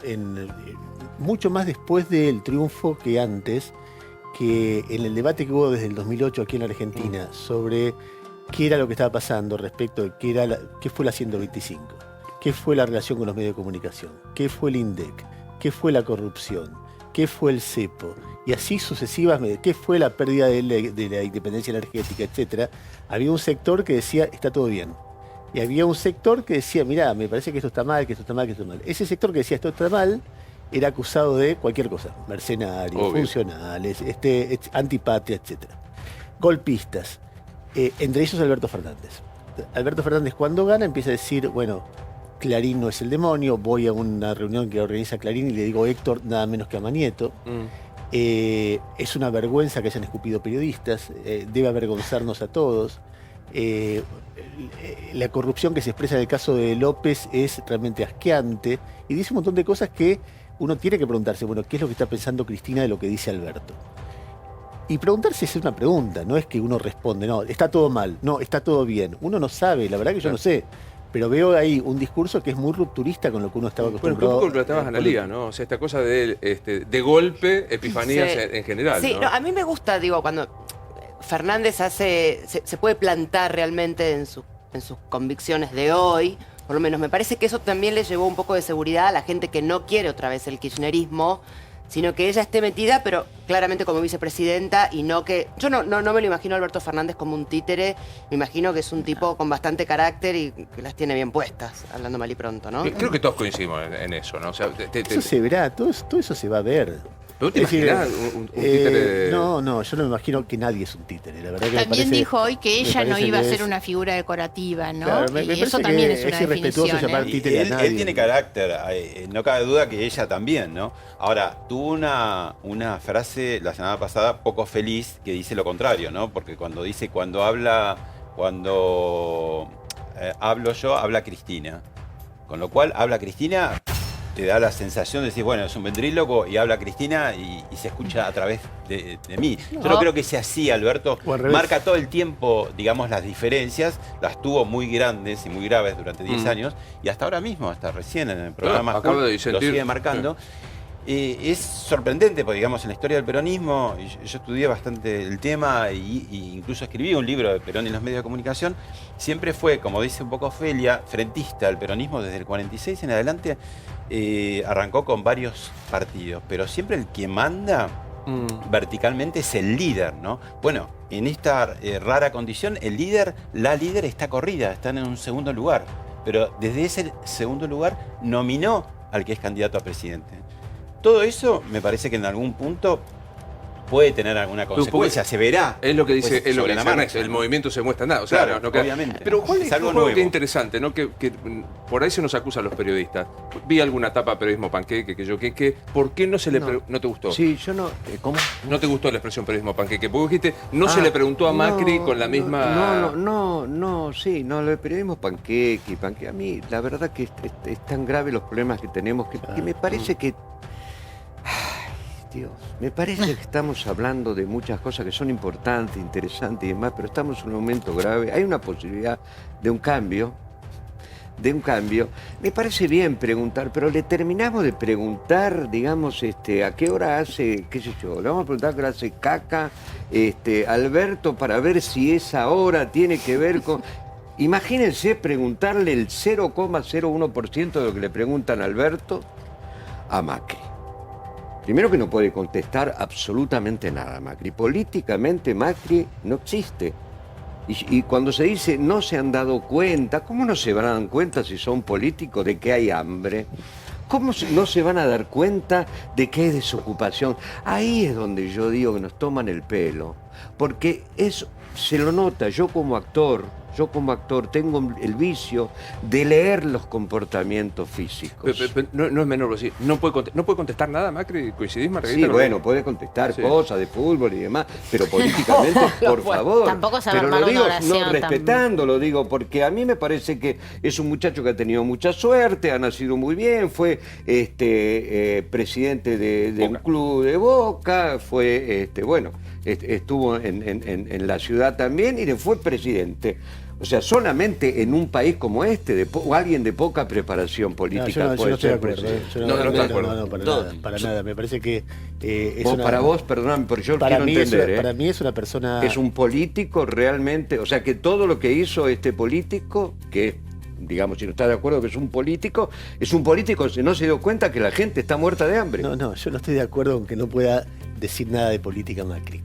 mucho más después del triunfo que antes, que en el debate que hubo desde el 2008 aquí en la Argentina sobre qué era lo que estaba pasando respecto de qué fue la 125, qué fue la relación con los medios de comunicación, qué fue el INDEC, qué fue la corrupción, qué fue el cepo, y así sucesivamente, qué fue la pérdida de la independencia energética, etcétera. Había un sector que decía, está todo bien. Y había un sector que decía, mirá, me parece que esto está mal, que esto está mal, que esto está mal. Ese sector que decía, esto está mal, era acusado de cualquier cosa, mercenarios, Obvio. funcionales, antipatria, etc. Golpistas, entre ellos Alberto Fernández. Alberto Fernández cuando gana empieza a decir, bueno, Clarín no es el demonio, voy a una reunión que organiza Clarín y le digo Héctor nada menos que a Manieto. Es una vergüenza que hayan escupido periodistas, debe avergonzarnos a todos. La corrupción que se expresa en el caso de López es realmente asqueante y dice un montón de cosas que uno tiene que preguntarse, bueno, ¿qué es lo que está pensando Cristina de lo que dice Alberto? Y preguntarse es una pregunta, no es que uno responde, no, está todo mal, no, está todo bien. Uno no sabe, la verdad que yo no sé, pero veo ahí un discurso que es muy rupturista con lo que uno estaba Bueno, acostumbrado. un poco lo planteabas a Analía, ¿no? O sea, esta cosa de golpe, epifanías Sí. en general, Sí, ¿no? no, a mí me gusta, digo, cuando Fernández se puede plantar realmente en sus convicciones de hoy. Por lo menos me parece que eso también le llevó un poco de seguridad a la gente que no quiere otra vez el kirchnerismo, sino que ella esté metida, pero claramente como vicepresidenta y no que... Yo no me lo imagino a Alberto Fernández como un títere, me imagino que es un tipo con bastante carácter y que las tiene bien puestas, hablando mal y pronto, ¿no? Creo que todos coincidimos en eso, ¿no? O sea, Eso se verá, todo eso se va a ver. ¿Pero te Es decir, imaginas un títere de...? No, yo no me imagino que nadie es un títere, la verdad que me También parece- dijo hoy que me ella no parece iba a que ser es- una figura decorativa, ¿no? Claro, me y parece eso también que es una es irrespetuoso definición. llamar Y títere a él nadie. tiene carácter, no cabe duda que ella también, ¿no? Ahora, tuvo una frase la semana pasada poco feliz que dice lo contrario, ¿no? Porque cuando dice, cuando hablo yo, habla Cristina. Con lo cual, habla Cristina, te da la sensación de decir, bueno, es un ventríloco y habla Cristina y se escucha a través de mí. Yo no creo que sea así, Alberto. O al revés. Marca todo el tiempo, digamos, las diferencias, las tuvo muy grandes y muy graves durante 10 años y hasta ahora mismo, hasta recién en el programa, acabo de lo disentir. sigue marcando. Es sorprendente, porque digamos, en la historia del peronismo, yo estudié bastante el tema y incluso escribí un libro de Perón y los medios de comunicación, siempre fue, como dice un poco Ofelia, frentista al peronismo desde el 46 en adelante, arrancó con varios partidos, pero siempre el que manda verticalmente es el líder, ¿no? Bueno, en esta rara condición, la líder está corrida, está en un segundo lugar, pero desde ese segundo lugar nominó al que es candidato a presidente. Todo eso me parece que en algún punto puede tener alguna consecuencia, se verá. Es lo que dice, pues, es lo sobre que la dice marcha, Ernesto, el ¿no? movimiento se muestra nada. O sea, Claro, obviamente. Pero ¿cuál Es es algo algo que nuevo. interesante, ¿no? Que por ahí se nos acusa a los periodistas. Vi alguna etapa de periodismo panqueque, ¿por qué no se le ¿No te gustó? Sí, yo no... ¿Cómo? ¿No te gustó la expresión periodismo panqueque? Porque dijiste, no se le preguntó a Macri con la misma... Sí, lo de periodismo panqueque. A mí, la verdad que es tan grave los problemas que tenemos que me parece que... Ay, Dios, me parece que estamos hablando de muchas cosas que son importantes, interesantes y demás, pero estamos en un momento grave. Hay una posibilidad de un cambio. Me parece bien preguntar, pero le terminamos de preguntar, digamos, a qué hora hace, qué sé yo, le vamos a preguntar a qué hora hace caca, Alberto, para ver si esa hora tiene que ver con... Imagínense preguntarle el 0,01% de lo que le preguntan a Alberto a Macri. Primero que no puede contestar absolutamente nada Macri. Políticamente Macri no existe. Y cuando se dice no se han dado cuenta, ¿cómo no se van a dar cuenta si son políticos de que hay hambre? ¿Cómo no se van a dar cuenta de que hay desocupación? Ahí es donde yo digo que nos toman el pelo, porque es se lo nota, yo como actor tengo el vicio de leer los comportamientos físicos. No es menor, sí. No puede contestar nada, Macri. ¿Coincidís, Margarita? Sí, bueno, puede contestar cosas de fútbol y demás, pero políticamente, por favor. Tampoco sabe pero armar lo digo, una oración no respetándolo, digo, porque a mí me parece que es un muchacho que ha tenido mucha suerte, ha nacido muy bien, fue presidente de un club de Boca, fue, estuvo en la ciudad también y fue presidente. O sea, solamente en un país como este, alguien de poca preparación política yo no estoy de acuerdo. acuerdo. Para nada. Me parece que para vos, perdóname, pero yo para quiero mí entender. para mí es una persona... Es un político realmente, o sea, que todo lo que hizo este político, que digamos, si no está de acuerdo que es un político, no se dio cuenta que la gente está muerta de hambre. No, yo no estoy de acuerdo con que no pueda decir nada de política Macri.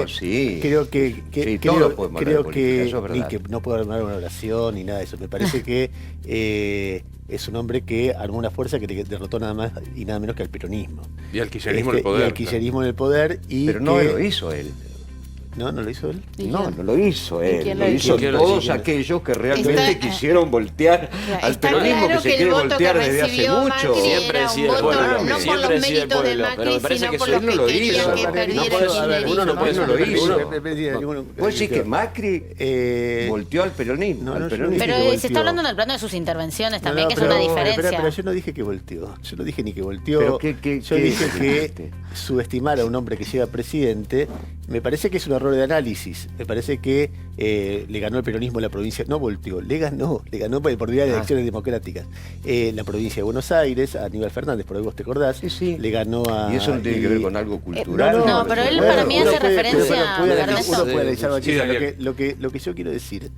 Sí. Creo que ni que no puedo armar una oración ni nada de eso. Me parece que es un hombre que armó una fuerza que derrotó nada más y nada menos que al peronismo. Y al kirchnerismo en el poder. Y al kirchnerismo en el poder. Pero no lo hizo él. ¿No lo hizo él? No lo hizo él. quién Lo lo hizo hizo? todos aquellos que realmente quisieron voltear al peronismo, que se quiere voltear desde hace mucho. Siempre decide el pueblo. No por los méritos de Macri, sino por los que querían que perdiera el kirchnerismo. Uno no lo hizo. Vos ¿Vos decís que Macri volteó al peronismo? Pero se está hablando en el plano de sus intervenciones también, que es una diferencia. Pero yo no dije que volteó. Yo no dije ni que volteó. Yo dije que subestimar a un hombre que llega presidente me parece que es un error de análisis. Me parece que le ganó el peronismo en la provincia. No volteó, le ganó por vía de elecciones democráticas. La provincia de Buenos Aires, a Aníbal Fernández, por ahí vos te acordás, le ganó a... Y eso no tiene que ver con algo cultural. No, pero él para mí hace referencia a Ernesto. Uno puede analizar, Sí, lo que yo quiero decir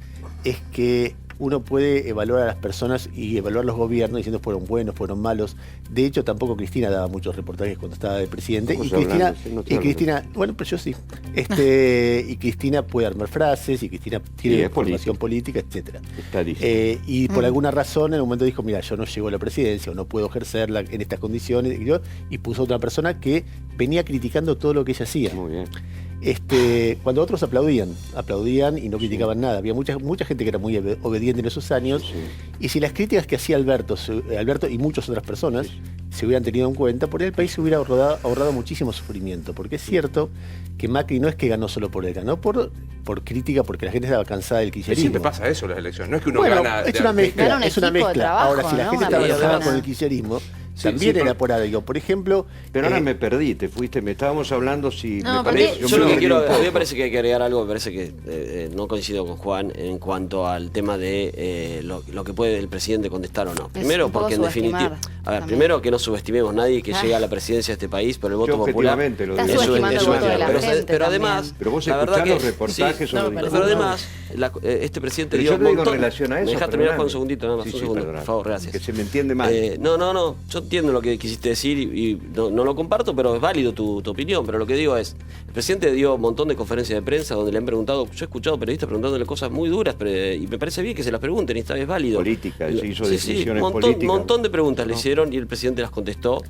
es que uno puede evaluar a las personas y evaluar los gobiernos diciendo fueron buenos, fueron malos. De hecho, tampoco Cristina daba muchos reportajes cuando estaba de presidente. Y Cristina, bueno, pero yo sí. Y Cristina puede armar frases, y Cristina tiene formación política, etcétera. Y por alguna razón en un momento dijo, mira, yo no llego a la presidencia o no puedo ejercerla en estas condiciones, y puso a otra persona que venía criticando todo lo que ella hacía. Muy bien. Cuando otros aplaudían y no criticaban nada. Había mucha gente que era muy obediente en esos años. Y si las críticas que hacía Alberto y muchas otras personas se hubieran tenido en cuenta, por ahí el país se hubiera ahorrado muchísimo sufrimiento. Porque es cierto que Macri no es que ganó solo por él, ganó por crítica, porque la gente estaba cansada del kirchnerismo. Siempre pasa eso en las elecciones. No es que uno gana... Es una mezcla. Trabajo, ahora, si la gente estaba enojada con el kirchnerismo, también era por algo. Por ejemplo... Pero ahora me perdí, me estábamos hablando si... No, me parece, yo lo que quiero, a mí me parece que hay que agregar algo, me parece que no coincido con Juan en cuanto al tema de lo que puede el presidente contestar o no. Primero, porque en definitiva... A ver, primero que no subestimemos a nadie que llegue a la presidencia de este país, pero el voto popular... Lo Está subestimando el voto de la gente pero además... Pero vos la verdad escuchás que, los reportajes sobre... pero además, este presidente dio yo un digo montón... en relación a eso, Me dejas terminar con un perdóname. segundito, nada más, un segundo, perdóname. por favor, gracias. Que se me entiende mal. No, yo entiendo lo que quisiste decir y no lo comparto, pero es válido tu opinión. Pero lo que digo es, el presidente dio un montón de conferencias de prensa donde le han preguntado, yo he escuchado periodistas preguntándole cosas muy duras, y me parece bien que se las pregunten, y esta vez es válido. Política, se hizo Sí, decisiones un políticas. montón de preguntas le hicieron y el presidente las contestó.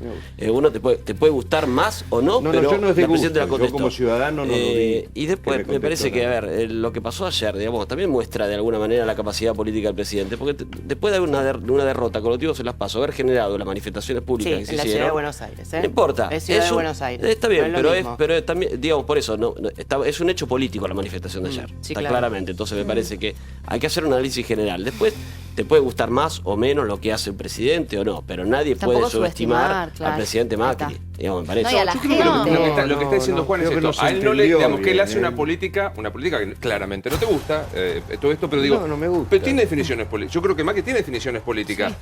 Uno te puede gustar más o no, pero yo no es de el presidente gusto. la contestó. Yo como ciudadano no lo vi. Y después me parece que, a ver, lo que pasó ayer, digamos, también muestra de alguna manera la capacidad política del presidente, porque después de una derrota, con los motivos se las pasó, haber generado las manifestaciones públicas que se en la hicieron. ciudad de Buenos Aires. No importa. Es ciudad de Buenos Aires. Está bien, No es lo mismo. pero también, digamos, por eso, es un hecho político la manifestación de ayer. sí, Está claro. claramente. Entonces me parece que hay que hacer un análisis general. Después te puede gustar más o menos lo que hace el presidente o no, pero nadie Tampoco puede subestimar subestimar, al presidente Macri. Digamos, me parece. No, y a la Yo creo que gente. lo que está diciendo Juan es creo que esto. no A se él no le, entendió digamos, que él bien, hace una política que claramente no te gusta, todo esto, pero digo, No me gusta. pero tiene definiciones políticas. Yo creo que Macri tiene definiciones políticas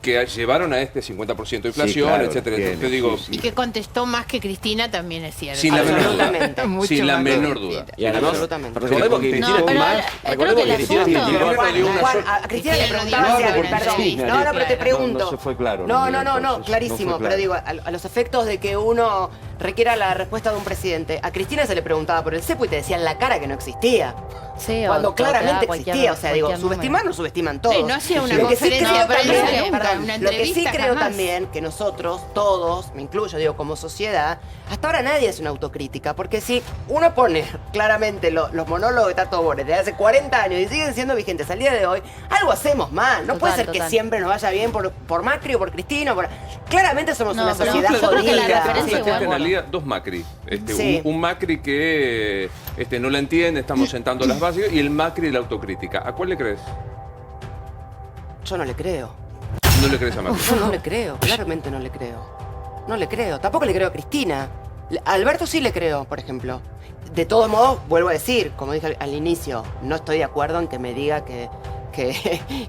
que llevaron a este 50% de inflación, claro, etcétera. tiene, Entonces digo, Y que contestó más que Cristina también es cierto. sin la menor duda. Absolutamente. Mucho Sin la más que menor Cristina. duda. Y además, Absolutamente. recordemos que No, Cristina pero más. creo que el Cristina asunto- tiró una- Juan, a Cristina le preguntaba No, si porque perdón. sí, No, pero te Marieta, pregunto. no se fue claro, No, no, entonces, clarísimo. no fue Pero claro. digo, a los efectos de que uno requiera la respuesta de un presidente. A Cristina se le preguntaba por el cepo y te decía en la cara que no existía. Sí, Cuando o claramente cualquier- existía. O sea, digo, cualquier subestimar no subestiman todos. Sí, no hacía una Lo que sí conferencia creo de prensa también, nunca, perdón, una lo que sí entrevista creo jamás. también que nosotros, todos, me incluyo, digo, como sociedad, hasta ahora nadie hace una autocrítica. Porque si uno pone claramente los monólogos de Tato Bores de hace 40 años y siguen siendo vigentes al día de hoy, algo hacemos mal. No puede ser que total. siempre nos vaya bien por Macri o por Cristina. Claramente somos No, una pero sociedad yo creo que la jodida. referencia Planteaste, igual, Analía, dos Macri. Sí. Un Macri que no la entiende, estamos sentando las bases, y el Macri de la autocrítica. ¿A cuál le crees? Yo no le creo. No le crees a Macri. Yo no le creo, claramente no le creo. No le creo. Tampoco le creo a Cristina. A Alberto sí le creo, por ejemplo. De todos modos, vuelvo a decir, como dije al inicio, no estoy de acuerdo en que me diga que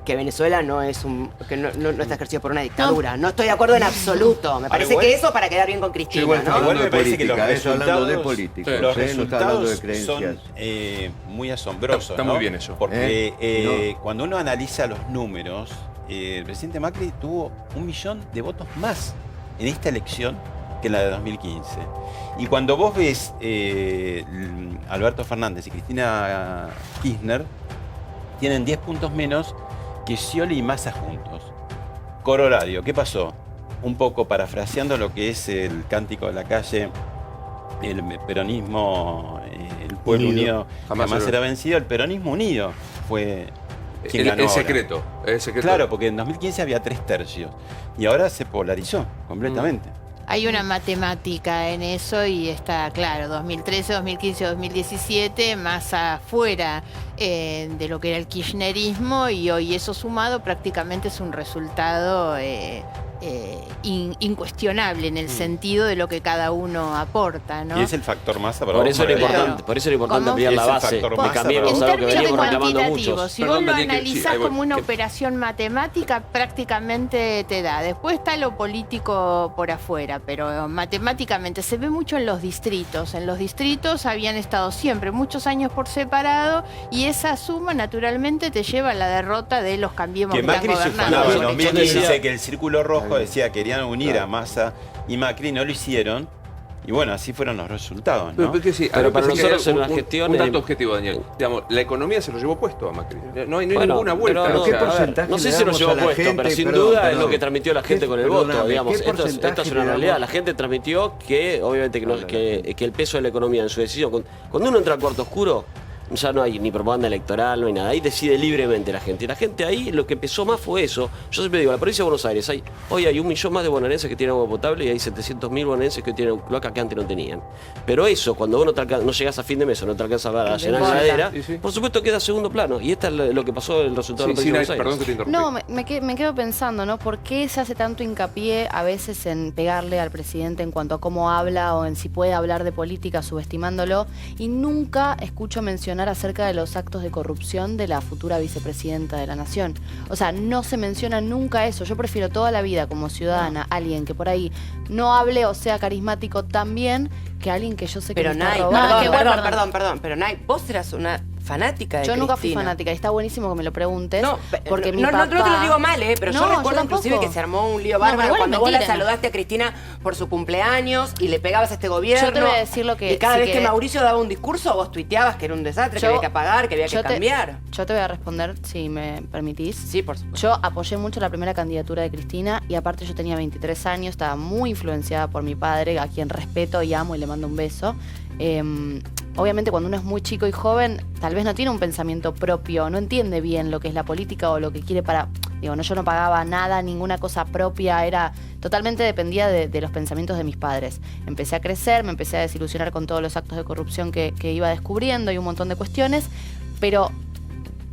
Venezuela no es que no está ejercido por una dictadura. No estoy de acuerdo en absoluto. Me parece igual- que eso para quedar bien con Cristina, igual ¿no? Igual me de parece que los política, eso hablando de resultados, políticos, los no está hablando de resultados son creencias. muy asombrosos. Está ¿no? muy bien eso. Porque cuando uno analiza los números, el presidente Macri tuvo 1 millón de votos más en esta elección que en la de 2015. Y cuando vos ves Alberto Fernández y Cristina Kirchner, tienen 10 puntos menos que Scioli y Massa juntos. Corolario, ¿qué pasó? Un poco parafraseando lo que es el cántico de la calle, el peronismo, el pueblo unido jamás será vencido. El peronismo unido fue quien ganó Es ahora. secreto. Es secreto. Claro, porque en 2015 había 3/3 y ahora se polarizó completamente. Hay una matemática en eso y está claro, 2013, 2015, 2017, más afuera de lo que era el kirchnerismo, y hoy eso sumado prácticamente es un resultado incuestionable en el sentido de lo que cada uno aporta, ¿no? Y es el factor Massa para Por vos, eso era Mariela. importante, por eso era importante ¿Cómo? ampliar la Es el base. factor De Massa cambiemos para En vos. algo que términos veníamos reclamando cuantitativos, muchos. si Perdón, vos lo Daniel, que- sí, analizás ahí voy. como una Que- operación matemática, prácticamente te da. Después está lo político por afuera, pero matemáticamente se ve mucho en los distritos. En los distritos habían estado siempre muchos años por separado, y esa suma naturalmente te lleva a la derrota de los Cambiemos Que que están Macri se gobernando. ufanaba en Yo 2015, decía- que el Círculo Rojo decía que querían unir a Massa y Macri, no lo hicieron. Y bueno, así fueron los resultados, Pero, ¿no? pero que sí, Pero a mí me para parece que nosotros hay en la gestión un dato es- objetivo, Daniel. Digamos, la economía se lo llevó puesto a Macri. No hay Bueno, ninguna vuelta. pero o ¿Qué sea, porcentaje no sé le si lo damos llevó a la puesto, gente? pero sin Perdón, duda es perdón. lo que transmitió la gente con el Perdóname, voto, digamos. ¿qué Esto es porcentaje una le damos? realidad. La gente transmitió que, obviamente, que el peso de la economía en su decisión. Cuando uno entra al cuarto oscuro, ya no hay ni propaganda electoral, no hay nada. Ahí decide libremente la gente. Y la gente ahí lo que empezó más fue eso. Yo siempre digo, la provincia de Buenos Aires, hoy hay 1 millón más de bonaerenses que tienen agua potable y hay 700.000 bonaerenses que tienen cloaca que antes no tenían. Pero eso, cuando vos no llegas a fin de mes o no te alcanzas a llenar la heladera, Sí, sí. por supuesto queda a segundo plano. Y esta es lo que pasó, el resultado de la sí, provincia de perdón Buenos que te Aires. interrumpí. No, me quedo pensando, ¿no? ¿Por qué se hace tanto hincapié a veces en pegarle al presidente en cuanto a cómo habla o en si puede hablar de política subestimándolo? Y nunca escucho mencionar acerca de los actos de corrupción de la futura vicepresidenta de la Nación. O sea, no se menciona nunca eso. Yo prefiero toda la vida como ciudadana alguien que por ahí no hable o sea carismático tan bien que alguien que yo sé que Pero me está Nay, robando. perdón, pero Nay, vos eras una fanática de Yo nunca fui Cristina. fanática y está buenísimo que me lo preguntes. No, porque mi no, papá... no te lo digo mal, pero No, yo yo recuerdo inclusive tampoco. que se armó un lío No, pero bárbaro igual cuando es vos la mentira. saludaste a Cristina por su cumpleaños y le pegabas a este gobierno. Yo te voy a decir lo que- Y cada si vez que querés. Mauricio daba un discurso, vos tuiteabas que era un desastre, que Yo- había que apagar, que había que yo te- cambiar. Yo te voy a responder, si me permitís. Sí, por supuesto. Yo apoyé mucho la primera candidatura de Cristina y aparte yo tenía 23 años, estaba muy influenciada por mi padre, a quien respeto y amo y le mando un beso. Obviamente cuando uno es muy chico y joven, tal vez no tiene un pensamiento propio, no entiende bien lo que es la política o lo que quiere para... Digo, no, yo no pagaba nada, ninguna cosa propia, era totalmente dependía de los pensamientos de mis padres. Empecé a crecer, me empecé a desilusionar con todos los actos de corrupción que iba descubriendo y un montón de cuestiones, pero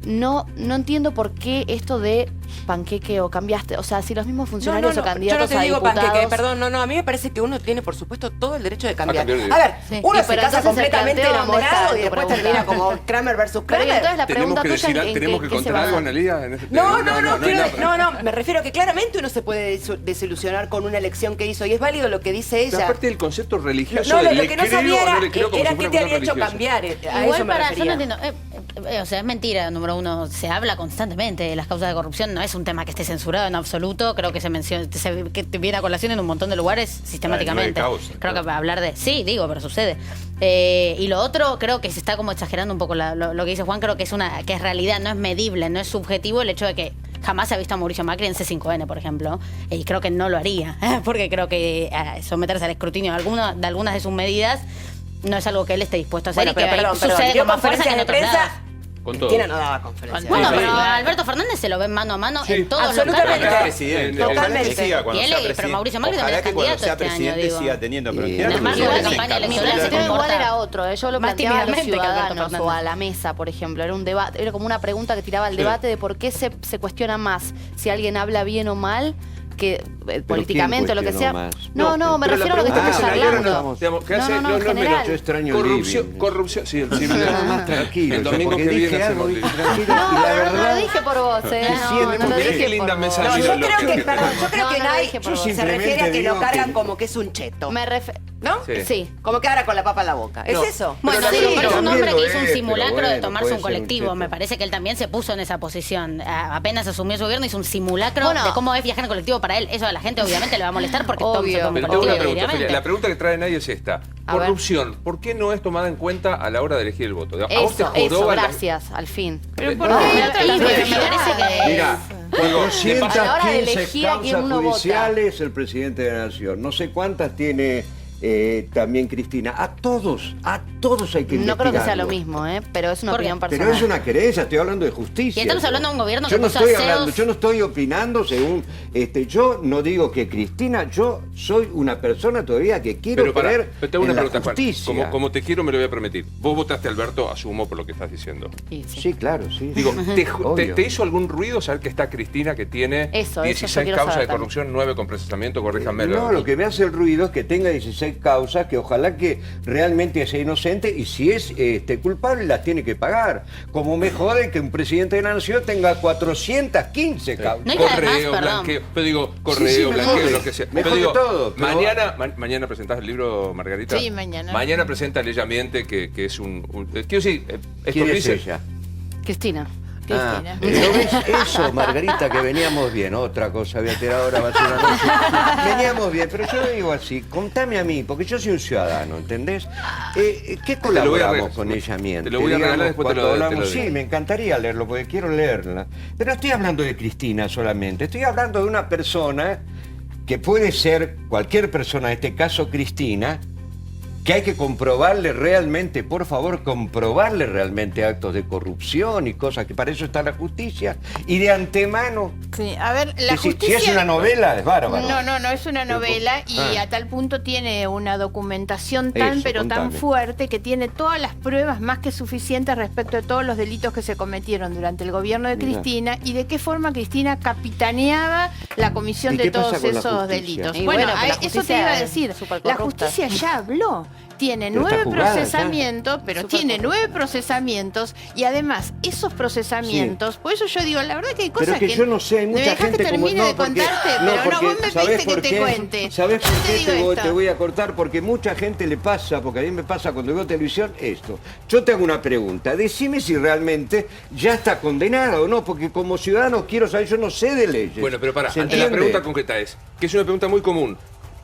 no entiendo por qué esto de panqueque o cambiaste. O sea, si los mismos funcionarios o candidatos yo no te digo a diputados... panqueque, perdón, a mí me parece que uno tiene, por supuesto, todo el derecho de cambiar. cambiar de A ver, Sí. uno Y se pero casa entonces el completamente planteo, ¿dónde enamorado está y tu después pregunta? termina como Kramer versus Pero y Kramer. entonces la pregunta tuya tenemos que ¿en qué se contar algo, basa? Analía. En este- Me refiero a que claramente uno se puede desilusionar con una elección que hizo y es válido lo que dice Pero ella. aparte del concepto religioso, No, de lo le que no creo sabía o no le creo como era si qué fuera te una había hecho cuestión religiosa. cambiar. A Igual eso me para, yo no refería. entiendo. o sea, es mentira, número uno. Se habla constantemente de las causas de corrupción. No es un tema que esté censurado en absoluto. Creo que se menciona, que viene a colación en un montón de lugares sistemáticamente. Creo que para hablar de... Sí, digo, pero sucede. Y lo otro, creo que se está como exagerando un poco lo que dice Juan. Creo que es realidad, no es medible, no es subjetivo el hecho de que jamás se ha visto a Mauricio Macri en C5N, por ejemplo. Y creo que no lo haría, porque creo que someterse al escrutinio de algunas de sus medidas no es algo que él esté dispuesto a hacer. Bueno, pero perdón, sucede dio con más fuerza que conferencias en de otros prensa. lados. Cristina no daba conferencias. Bueno, de pero prensa. Alberto Fernández se lo ven mano a mano en todos los Absolutamente. canales. Totalmente. Pero Mauricio Macri también es Ojalá que cuando candidato sea este año, presidente digo. siga teniendo, pero En el marco de la campaña electoral se Pero igual comporta era otro, yo lo más planteaba a los tímidamente que Alberto ciudadanos Fernández. o a la mesa, por ejemplo. Era un debate, era como una pregunta que tiraba al debate de por qué se cuestiona más si alguien habla bien o mal que políticamente o lo que sea. más? No, me Pero la refiero a lo que pregunta estamos que se la dieron, hablando. digamos, ¿qué hace? No, No en es menos. general. Yo extraño Corrupción, sí, el Nada más tranquilo. El o sea, domingo porque que viene dije algo hacemos y libre. tranquilo. No, y la no lo verdad, dije por vos, no lo Mirá qué dije linda por mesa vos. No, de yo lo creo que, que- perdón, yo creo No, que no lo Nay dije por vos. se refiere a simplemente que lo digo cargan que- como que es un cheto. ¿No? Sí. Como que ahora con la papa en la boca. No. ¿Es eso? Bueno, Pero sí, la pero es un también hombre lo que hizo un es, simulacro pero de bueno, tomarse puede un ser un colectivo. cheto. Me parece que él también se puso en esa posición. Apenas asumió su gobierno, hizo un simulacro Bueno. de cómo es viajar en colectivo para él. Eso a la gente obviamente le va a molestar porque Obvio. Tom se toma un Pero tengo colectivo una pregunta, diariamente. Felia. La pregunta que trae nadie es esta. A ver. Corrupción, ¿por qué no es tomada en cuenta a la hora de elegir el voto? ¿A vos te Eso, joroba la- gracias, al fin. Pero ¿por No, qué? me parece que... Mira, A la hora de 415 elegir a quién causas uno vota. judiciales el presidente de la Nación. No sé cuántas tiene también Cristina. A todos hay que No creo que sea lo investigarlo. mismo, pero es una ¿Por qué? opinión Pero personal. es una creencia, estoy hablando de justicia. Y estamos hablando de un gobierno yo que no puso estoy aseos. hablando, yo no estoy opinando según yo no digo que Cristina, yo soy una persona todavía que quiero Pero creer pero tengo una en la pregunta, Juan. justicia. Como te quiero, me lo voy a permitir. Vos votaste a Alberto, asumo por lo que estás diciendo. Sí, claro, sí. Digo, Obvio. ¿te hizo algún ruido saber que está Cristina, que tiene Eso yo 16 quiero causas saber de corrupción, 9 con procesamiento? Corríjame. No, lo que me hace el ruido es que tenga 16 causas, que ojalá que realmente sea inocente y si es culpable las tiene que pagar. Como me jode que un presidente de la Nación tenga 415 causas. No hay nada Correo, más, perdón. blanqueo, pero digo, correo, Sí, me blanqueo, jode. lo que sea. Me Pero jode digo, todo, pero- mañana presentás el libro, Margarita. Sí, mañana. Mañana presenta Ella Miente, que es quiero decir, esto ¿Quién que es dice- ella? Cristina. Cristina. ¿No ves eso, Margarita, que veníamos bien? Otra cosa, había tirado ahora basura. No, veníamos bien, pero yo lo digo así, contame a mí, porque yo soy un ciudadano, ¿entendés? ¿Qué Te lo voy a colaboramos regalar. con ella miente? Te lo voy a regalar, Digamos, después te cuando lo hablamos, digo. sí, me encantaría leerlo, porque quiero leerla. Pero no estoy hablando de Cristina solamente, estoy hablando de una persona que puede ser cualquier persona, en este caso Cristina, que hay que comprobarle realmente, por favor, comprobarle realmente actos de corrupción y cosas, que para eso está la justicia. Y de antemano, Sí, a ver, la si justicia... es una novela, es bárbaro. No es una novela y Ah. a tal punto tiene una documentación tan Eso, pero tan contame. fuerte que tiene todas las pruebas más que suficientes respecto de todos los delitos que se cometieron durante el gobierno de Mirá. Cristina y de qué forma Cristina capitaneaba la comisión ¿Y de qué pasa todos con la esos justicia? delitos. Y Bueno, bueno, pero la eso te justicia iba a es decir. La supercorrupta. justicia ya habló. Tiene Pero está 9 jugada ya. procesamientos, pero tiene 9 procesamientos y además esos procesamientos, por eso yo digo, la verdad que hay cosas Pero que yo no sé, hay ¿Me mucha dejás gente que como... termine de contarte? Pero no, porque vos me ¿sabés pediste que por te qué? cuente. ¿Sabés Yo por qué digo esto. te voy a cortar? Porque mucha gente le pasa, porque a mí me pasa cuando veo televisión esto. Yo te hago una pregunta, decime si realmente ya está condenada o no, porque como ciudadano quiero saber, yo no sé de leyes. Bueno, pero para, ¿Se la entiende? pregunta concreta es, que es una pregunta muy común.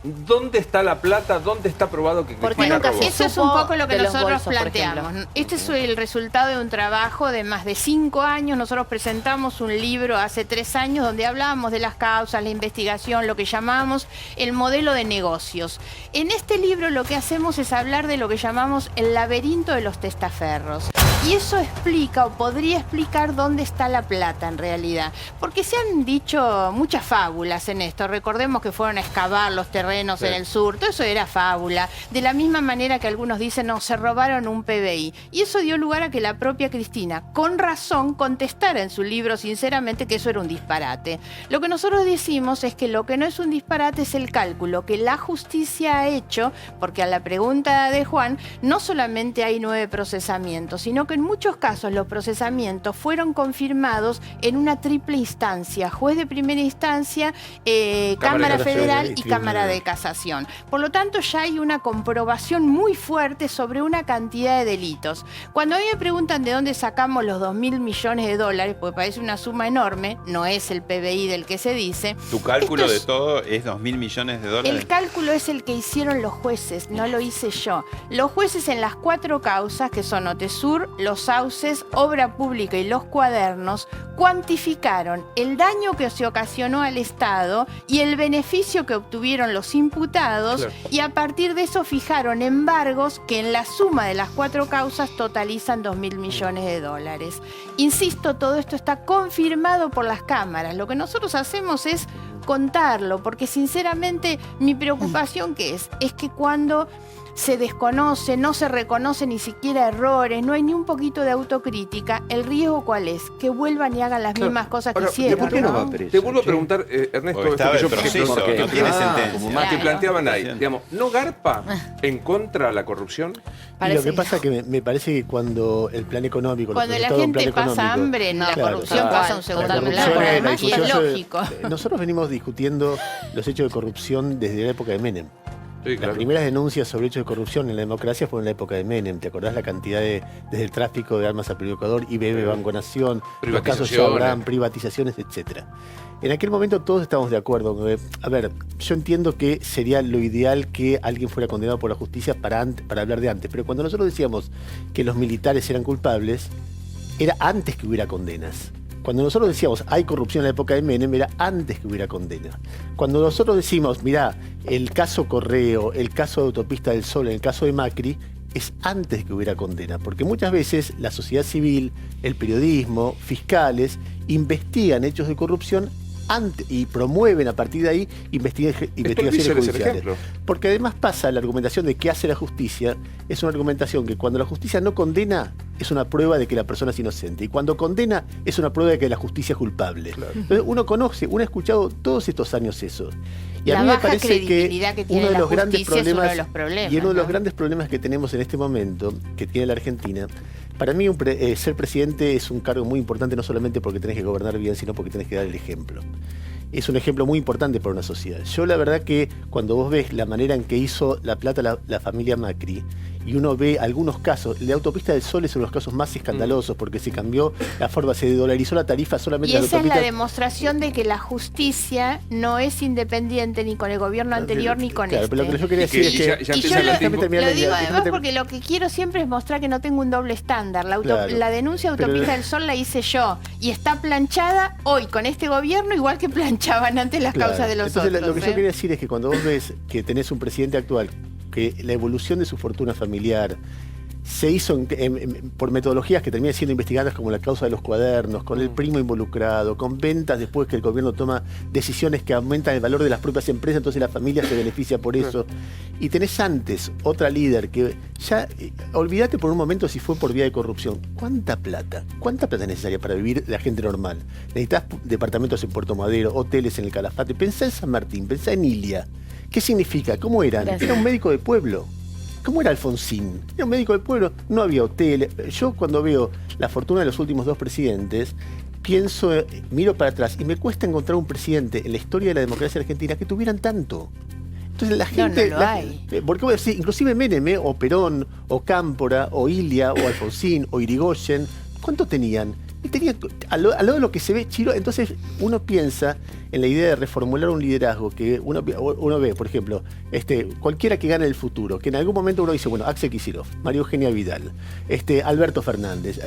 ¿Dónde está la plata? ¿Dónde está probado que Porque Cristina nunca robó? se Eso es supo un poco lo que de los nosotros bolsos, por planteamos. ejemplo. Este es el resultado de un trabajo de más de 5 años. Nosotros presentamos un libro hace 3 años donde hablábamos de las causas, la investigación, lo que llamamos el modelo de negocios. En este libro lo que hacemos es hablar de lo que llamamos el laberinto de los testaferros. Y eso explica o podría explicar dónde está la plata en realidad. Porque se han dicho muchas fábulas en esto. Recordemos que fueron a excavar los terrenos en el sur. Todo eso era fábula. De la misma manera que algunos dicen, no, se robaron un PBI. Y eso dio lugar a que la propia Cristina, con razón, contestara en su libro sinceramente que eso era un disparate. Lo que nosotros decimos es que lo que no es un disparate es el cálculo que la justicia ha hecho, porque a la pregunta de Juan, no solamente hay 9 procesamientos, sino sino que en muchos casos los procesamientos fueron confirmados en una triple instancia, juez de primera instancia, Cámara Federal y Cámara de Casación. Por lo tanto, ya hay una comprobación muy fuerte sobre una cantidad de delitos. Cuando a mí me preguntan de dónde sacamos los 2.000 millones de dólares, porque parece una suma enorme, no es el PBI del que se dice. ¿Tu cálculo Esto de es- todo es 2.000 millones de dólares? El cálculo es el que hicieron los jueces, no lo hice yo. Los jueces en las 4 causas, que son Otesur, Los Sauces, Obra Pública y Los Cuadernos, cuantificaron el daño que se ocasionó al Estado y el beneficio que obtuvieron los imputados, Claro. y a partir de eso fijaron embargos que en la suma de las 4 causas totalizan 2.000 millones de dólares. Insisto, todo esto está confirmado por las cámaras. Lo que nosotros hacemos es contarlo, porque sinceramente mi preocupación ¿qué es? Es que cuando se desconoce, no se reconoce ni siquiera errores, no hay ni un poquito de autocrítica, ¿el riesgo cuál es? Que vuelvan y hagan las Claro. mismas cosas que Ahora, hicieron, ¿por qué no ¿no? va preso? Te vuelvo a che? preguntar, Ernesto, Porque estaba esto en que yo- proceso, porque- no tiene Ah, sentencia. como que Claro. planteaban ahí, digamos, ¿no garpa en contra de la corrupción? Y lo Parece que que pasa es que me parece que cuando el plan económico... Cuando la resultado de un gente plan pasa económico- hambre, la Claro, corrupción tal pasa a cual, un segundo La plano, corrupción es- la y es discusión sobre- lógico. Nosotros venimos discutiendo los hechos de corrupción desde la época de Menem. Sí, Las claro. primeras denuncias sobre hechos de corrupción en la democracia fueron en la época de Menem. ¿Te acordás la cantidad desde el tráfico de armas a Periódico Ecuador, IBM, Banco Nación, los casos Privatizaciones. Chabrán, privatizaciones, etcétera? En aquel momento todos estamos de acuerdo. A ver, yo entiendo que sería lo ideal que alguien fuera condenado por la justicia para hablar de antes, pero cuando nosotros decíamos que los militares eran culpables, era antes que hubiera condenas. Cuando nosotros decíamos hay corrupción en la época de Menem, era antes que hubiera condena. Cuando nosotros decimos, mirá, el caso Correo, el caso de Autopista del Sol, el caso de Macri, es antes que hubiera condena. Porque muchas veces la sociedad civil, el periodismo, fiscales, investigan hechos de corrupción y promueven a partir de ahí investigaciones dice el judiciales. ejemplo. Porque además pasa la argumentación de qué hace la justicia, es una argumentación que cuando la justicia no condena, es una prueba de que la persona es inocente. Y cuando condena, es una prueba de que la justicia es culpable. Entonces uno ha escuchado todos estos años eso. Y La a mí me baja parece credibilidad que tiene uno de la los grandes justicia es uno de problemas, los problemas, y uno de los ¿no? grandes problemas que tenemos en este momento, que tiene la Argentina, para mí ser presidente es un cargo muy importante, no solamente porque tenés que gobernar bien, sino porque tenés que dar el ejemplo. Es un ejemplo muy importante para una sociedad. Yo la verdad que cuando vos ves la manera en que hizo la plata la familia Macri, y uno ve algunos casos, la Autopista del Sol es uno de los casos más escandalosos, porque se cambió la forma, se dolarizó la tarifa solamente Y de la esa es la autopista. demostración de que la justicia no es independiente ni con el gobierno anterior ni con Claro, este. pero lo que yo quería Y que- decir es y que... ya Y empieza yo el lo, tiempo. terminar lo la digo idea, además déjame porque lo que quiero siempre es mostrar que no tengo un doble estándar. Claro. La denuncia de Pero- Autopista del Sol la hice yo y está planchada hoy con este gobierno igual que planchaban antes las Claro. causas de los Entonces, otros. lo que yo quería decir es que cuando vos ves que tenés un presidente actual, que la evolución de su fortuna familiar se hizo por metodologías que terminan siendo investigadas como la causa de los cuadernos, con el primo involucrado, con ventas después que el gobierno toma decisiones que aumentan el valor de las propias empresas, entonces la familia se beneficia por eso. Y tenés antes otra líder que ya, olvídate por un momento si fue por vía de corrupción. ¿Cuánta plata? ¿Cuánta plata es necesaria para vivir la gente normal? Necesitas departamentos en Puerto Madero, hoteles en el Calafate. Pensá en San Martín, pensá en Ilia. ¿Qué significa? ¿Cómo eran? Gracias. Era un médico de pueblo. ¿Cómo era Alfonsín? Era un médico del pueblo, no había hotel. Yo cuando veo la fortuna de los últimos 2 presidentes, pienso, miro para atrás y me cuesta encontrar un presidente en la historia de la democracia argentina que tuvieran tanto. Entonces la gente... no lo hay. Porque voy a decir, inclusive Menem, o Perón, o Cámpora, o Ilia, o Alfonsín, o Irigoyen, ¿cuánto tenían? Y tenían, al lado de lo que se ve Chiro, entonces uno piensa en la idea de reformular un liderazgo que uno ve, por ejemplo, cualquiera que gane el futuro, que en algún momento uno dice, bueno, Axel Kicillof, María Eugenia Vidal, Alberto Fernández,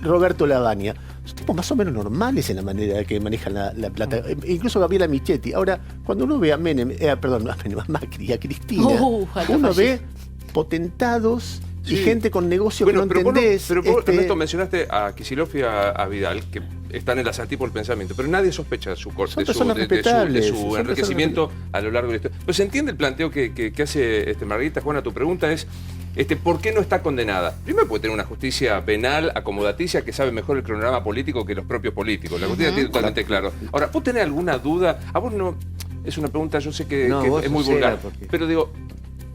Roberto Lavagna, son tipos más o menos normales en la manera que manejan la plata, incluso Gabriela Michetti. Ahora, cuando uno ve a Menem, a Macri, a Cristina, alto uno ve fascista. potentados y Sí. gente con negocios que no pero vos entendés. pero vos, Ernesto, mencionaste a Kicillof y a Vidal, que están en las antípodas del pensamiento, pero nadie sospecha de su corte, Son de su, personas de su respetables, son enriquecimiento a lo largo de la historia. Pero se entiende el planteo que hace Margarita. Juana, tu pregunta es, ¿por qué no está condenada? Primero puede tener una justicia penal acomodaticia que sabe mejor el cronograma político que los propios políticos. La justicia tiene totalmente claro. Ahora, ¿vos tenés alguna duda? A vos no... Es una pregunta, yo sé que, No, que vos es muy hacela, vulgar, porque- pero digo,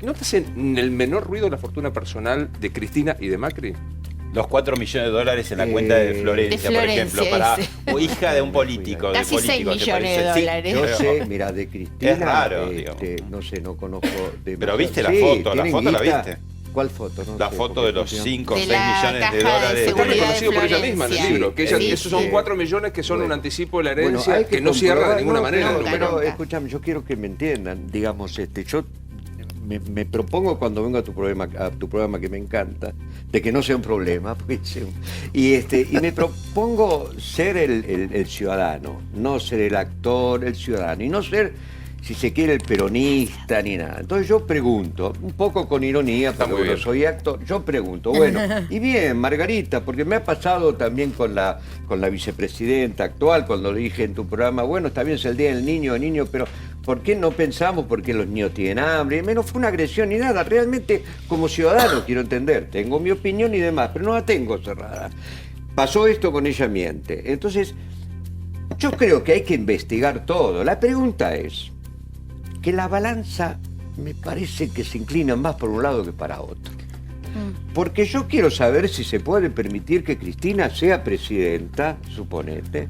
¿no te hace el menor ruido la fortuna personal de Cristina y de Macri? Los 4 millones de dólares en la cuenta de Florencia, por ejemplo, para ese. o hija de un político. Casi de 6 político, ¿te millones de parece? Sí, dólares. Yo pero- sé, mira, de Cristina. Es raro, digamos. No sé, no conozco. Pero viste la Sí, foto, la ¿tienen foto la guita? viste. ¿Cuál foto? No La sé, foto porque de los funciona. 5 o De 6 la millones de caja de dólares. Está seguridad. reconocido por ella Florencia. misma en el Sí, libro, que ella, sí, esos son sí. 4 millones que son un anticipo de la herencia hay que no cierra de comprobar, ninguna manera el pero, número. pero, escúchame, yo quiero que me entiendan. Digamos, yo me propongo cuando vengo a tu programa que me encanta, de que no sea un problema, porque y me propongo ser el ciudadano, no ser el actor, el ciudadano, y no ser, si se quiere, el peronista ni nada. Entonces yo pregunto, un poco con ironía, Está porque muy no bien. soy actor, yo pregunto, bueno, y bien, Margarita, porque me ha pasado también con la vicepresidenta actual, cuando le dije en tu programa, bueno, está bien, es el Día del Niño, pero ¿por qué no pensamos por qué los niños tienen hambre? No fue una agresión ni nada, realmente como ciudadano quiero entender, tengo mi opinión y demás, pero no la tengo cerrada. Pasó esto con Ella Miente, entonces yo creo que hay que investigar todo. La pregunta es que la balanza me parece que se inclina más por un lado que para otro. Porque yo quiero saber si se puede permitir que Cristina sea presidenta, suponete,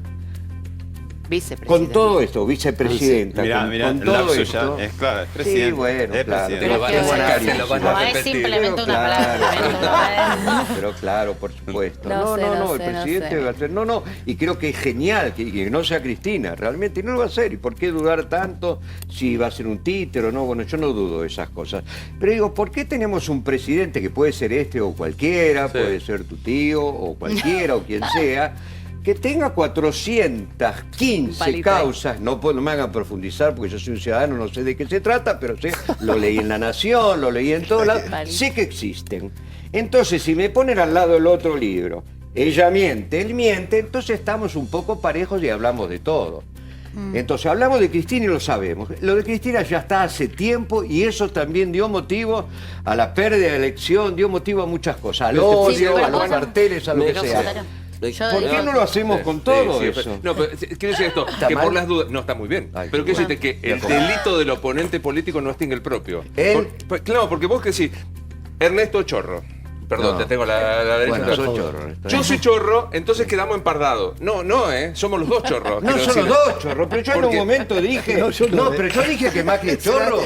Vicepresidente. con todo esto, vicepresidenta, Mirá, con mirá, todo lapsus esto. ya. Es claro, es presidente. Sí, bueno, es claro. presidente. Te lo van a sacar, te lo van a No, es repetir. simplemente una Claro, palabra. pero claro, por supuesto. No sé, el sé, presidente sé. va a ser. No, y creo que es genial que no sea Cristina, realmente, y no lo va a hacer. ¿Y por qué dudar tanto si va a ser un títere o no? Bueno, yo no dudo de esas cosas. Pero digo, ¿por qué tenemos un presidente que puede ser este o cualquiera, Sí. puede ser tu tío o cualquiera o quien sea, que tenga 415 palito ahí. causas, no me hagan profundizar porque yo soy un ciudadano, no sé de qué se trata, pero sé, lo leí en La Nación, lo leí en todos lados, sé que existen. Entonces, si me ponen al lado el otro libro, Ella Miente, él miente, entonces estamos un poco parejos y hablamos de todo. Entonces, hablamos de Cristina y lo sabemos. Lo de Cristina ya está hace tiempo y eso también dio motivo a la pérdida de elección, dio motivo a muchas cosas, al odio, pero a los bueno, carteles, a lo me que dejas sea. hablar. Yo ¿Por digo- qué no lo hacemos con todo Sí, eso? pero- no, pero quiero decir esto, ¿Está que mal? por las dudas. No, está muy bien. Ay, pero qué quiero bueno. decirte que el Ya, ¿cómo? delito del oponente político no extingue el propio. ¿Él? Claro, porque vos que decís, Ernesto Chorro. Perdón, No. te tengo la derecha. Bueno, pero- soy chorro. está Yo bien. soy chorro, entonces quedamos empardados. No, somos los dos chorros. No quiero son los decir. dos chorros, pero yo en un Porque- momento dije. No, yo no, pero yo dije que Macri es chorro.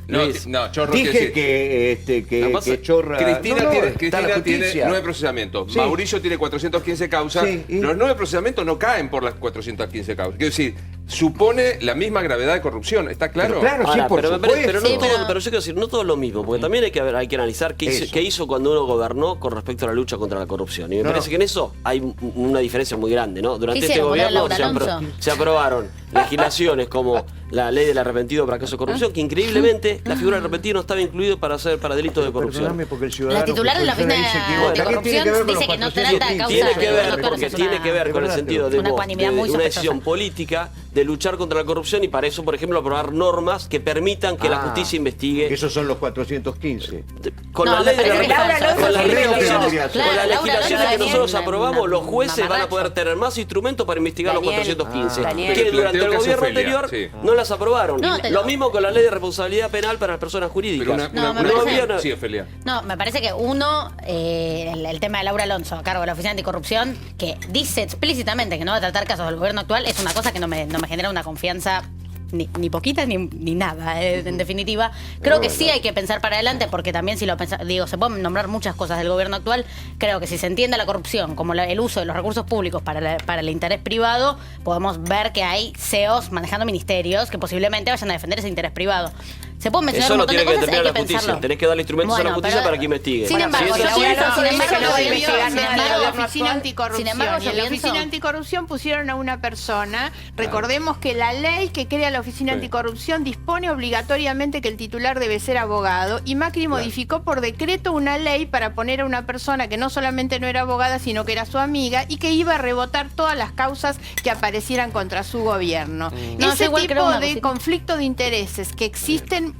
No, Luis, no, chorro quiere Dije decir- que No pasa- que chorra. Cristina, No, tiene, está Cristina la tiene justicia. 9 procesamientos. Sí. Mauricio tiene 415 causas. Sí, y- Los 9 procesamientos no caen por las 415 causas. Quiero decir, supone la misma gravedad de corrupción. ¿Está claro? Pero claro, sí, Ahora, por pero, supuesto. pero no Sí, todo, pero- pero yo quiero decir, no todo es lo mismo, porque también hay que analizar Eso. qué hizo cuando uno gobernó con respecto a la lucha contra la corrupción. Y me No, parece no. que en eso hay una diferencia muy grande, ¿no? Durante ¿Qué este hicieron? ¿Poner a gobierno Laura Alonso? se aprobaron legislaciones como la ley del arrepentido para caso de corrupción, que increíblemente la figura del arrepentido no estaba incluido para delitos de corrupción. Perdóname, porque el ciudadano La titular que de la fue oficina se equivoca. de ¿Qué tiene corrupción que ver con dice los que no 415? trata causa Tiene que de ver, corrupción, porque es tiene una- que ver con el verdad, sentido de, una ecuanimidad muy una sospechosa. decisión política de luchar contra la corrupción y para eso, por ejemplo, aprobar normas que permitan que la Ah, justicia investigue. Esos son los 415. Con No, la me ley de parece que la Laura Alonso con las tiene legislaciones, razón. con las Claro, legislaciones Laura que Alonso nosotros tiene aprobamos, un los jueces van a mamarracho. poder tener más instrumentos para investigar los Daniel, 415. Daniel. Que durante Planteo el que hace gobierno Ofelia, anterior sí. no las aprobaron. No, te Lo lo- mismo con la ley de responsabilidad penal para las personas jurídicas. Pero No, me no parece- había- Sí, Ofelia. No, me parece que uno, el tema de Laura Alonso a cargo de la Oficina Anticorrupción, que dice explícitamente que no va a tratar casos del gobierno actual, es una cosa que no me genera una confianza ni poquita ni nada, en definitiva. Creo que sí hay que pensar para adelante, porque también si lo digo, se pueden nombrar muchas cosas del gobierno actual. Creo que si se entiende la corrupción como el uso de los recursos públicos para el interés privado, podemos ver que hay CEOs manejando ministerios que posiblemente vayan a defender ese interés privado. Se pueden mencionar Eso un lo montón de tiene que cosas, determinar hay la que justicia. pensarlo. Tenés que darle instrumentos a la Bueno, justicia pero- para que investigue. Sin embargo, si yo Laura pienso, Alonso sin dice embargo, que no va a investigar sin nada del embargo, gobierno la Oficina actual. Anticorrupción. Sin embargo, y yo en la Oficina pienso- Anticorrupción pusieron a una persona. Recordemos que la ley que crea la Oficina Sí. Anticorrupción dispone obligatoriamente que el titular debe ser abogado. Y Macri modificó por decreto una ley para poner a una persona que no solamente no era abogada, sino que era su amiga y que iba a rebotar todas las causas que aparecieran contra su gobierno. No, yo Ese igual creo tipo una de cosita. conflicto de intereses que existen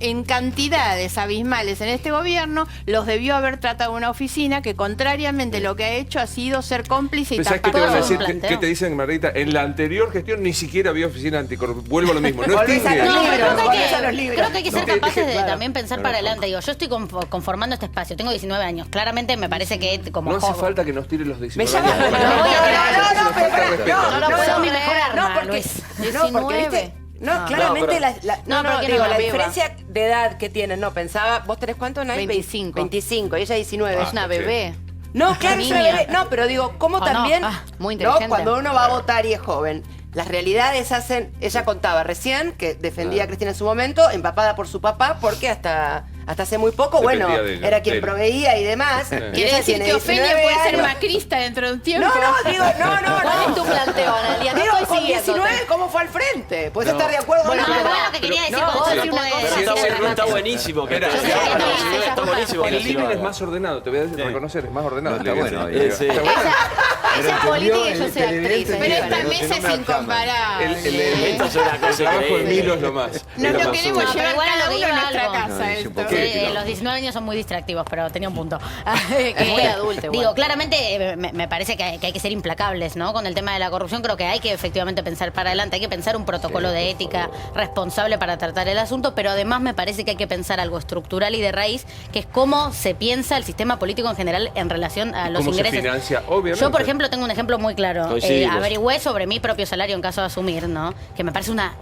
en cantidades abismales en este gobierno, los debió haber tratado una oficina que, contrariamente, lo que ha hecho ha sido ser cómplice y ¿Pensás que tapar te van a todo. decir, planteo. qué te dicen, Margarita? En la anterior gestión ni siquiera había oficina anticorrupción. Vuelvo a lo mismo. No Volvés a extingue. los No, pero libros, creo volvés a que, los libros. creo que hay que ser No. capaces de Claro. también pensar para adelante. Digo, yo estoy conformando este espacio, tengo 19 años. Claramente me parece que como No hace joven- falta que nos tiren los 19 llama- años. No, no, no, Eso es una falta de respeto. No lo puedo no, mi no, mejor arma, no, porque, Luis. no, porque 19. viste, no, Ah. claramente No, pero- No, pero que digo, no, la la diferencia de edad que tienen, no, pensaba, ¿vos tenés cuánto, Nay? 25. 25, y ella 19. Es una bebé. No, claro, es una Niña. bebé. No, pero digo, ¿cómo ¿O no? también? Ah, muy ¿no? inteligente. Cuando uno va a votar y es joven, las realidades hacen. Ella contaba recién que defendía a Cristina en su momento, empapada por su papá, porque hasta hace muy poco, Dependía bueno, de ella, era quien de él. proveía y demás. Y Quiere ella decir tiene que Ofelia 19 puede ser años. macrista dentro de un tiempo. No, digo, no. ¿Cuál es tu planteo, Analia? No Digo, estoy con siguiéndote. 19, ¿cómo fue al frente? Puedes estar de acuerdo Bueno, o no. pero lo que quería decir no, con puedo todo decir tipo una de cosa. decisiones Está buenísimo. Que Mira, te- sí, está sí, buenísimo, sí, está buenísimo. que El así living lo es haga. más ordenado, te voy a reconocer, es más ordenado. Está bueno, Sí. Ella es política y yo el soy actriz. televidente Pero esta no mesa me es aclaman. incomparable. Esto es una El cosa trabajo de increíble. Milo es lo más. Nos Es lo más queremos sube. Pero llevar igual a lo cada que uno a iba nuestra algo. casa. No, es un esto. poco- Sí, los 19 años son muy distractivos, pero tenía un punto. Es muy adulto igual. Digo, claramente me parece que hay que ser implacables, ¿no? Con el tema de la corrupción creo que hay que efectivamente pensar para adelante, hay que pensar un protocolo de ética responsable para tratar el asunto, pero además me parece que hay que pensar algo estructural y de raíz, que es cómo se piensa el sistema político en general en relación a los ¿Cómo se ingresos. financia? Obviamente. Yo, por ejemplo, tengo un ejemplo muy claro. Coincidimos. Averigüé sobre mi propio salario en caso de asumir, ¿no? Que me parece una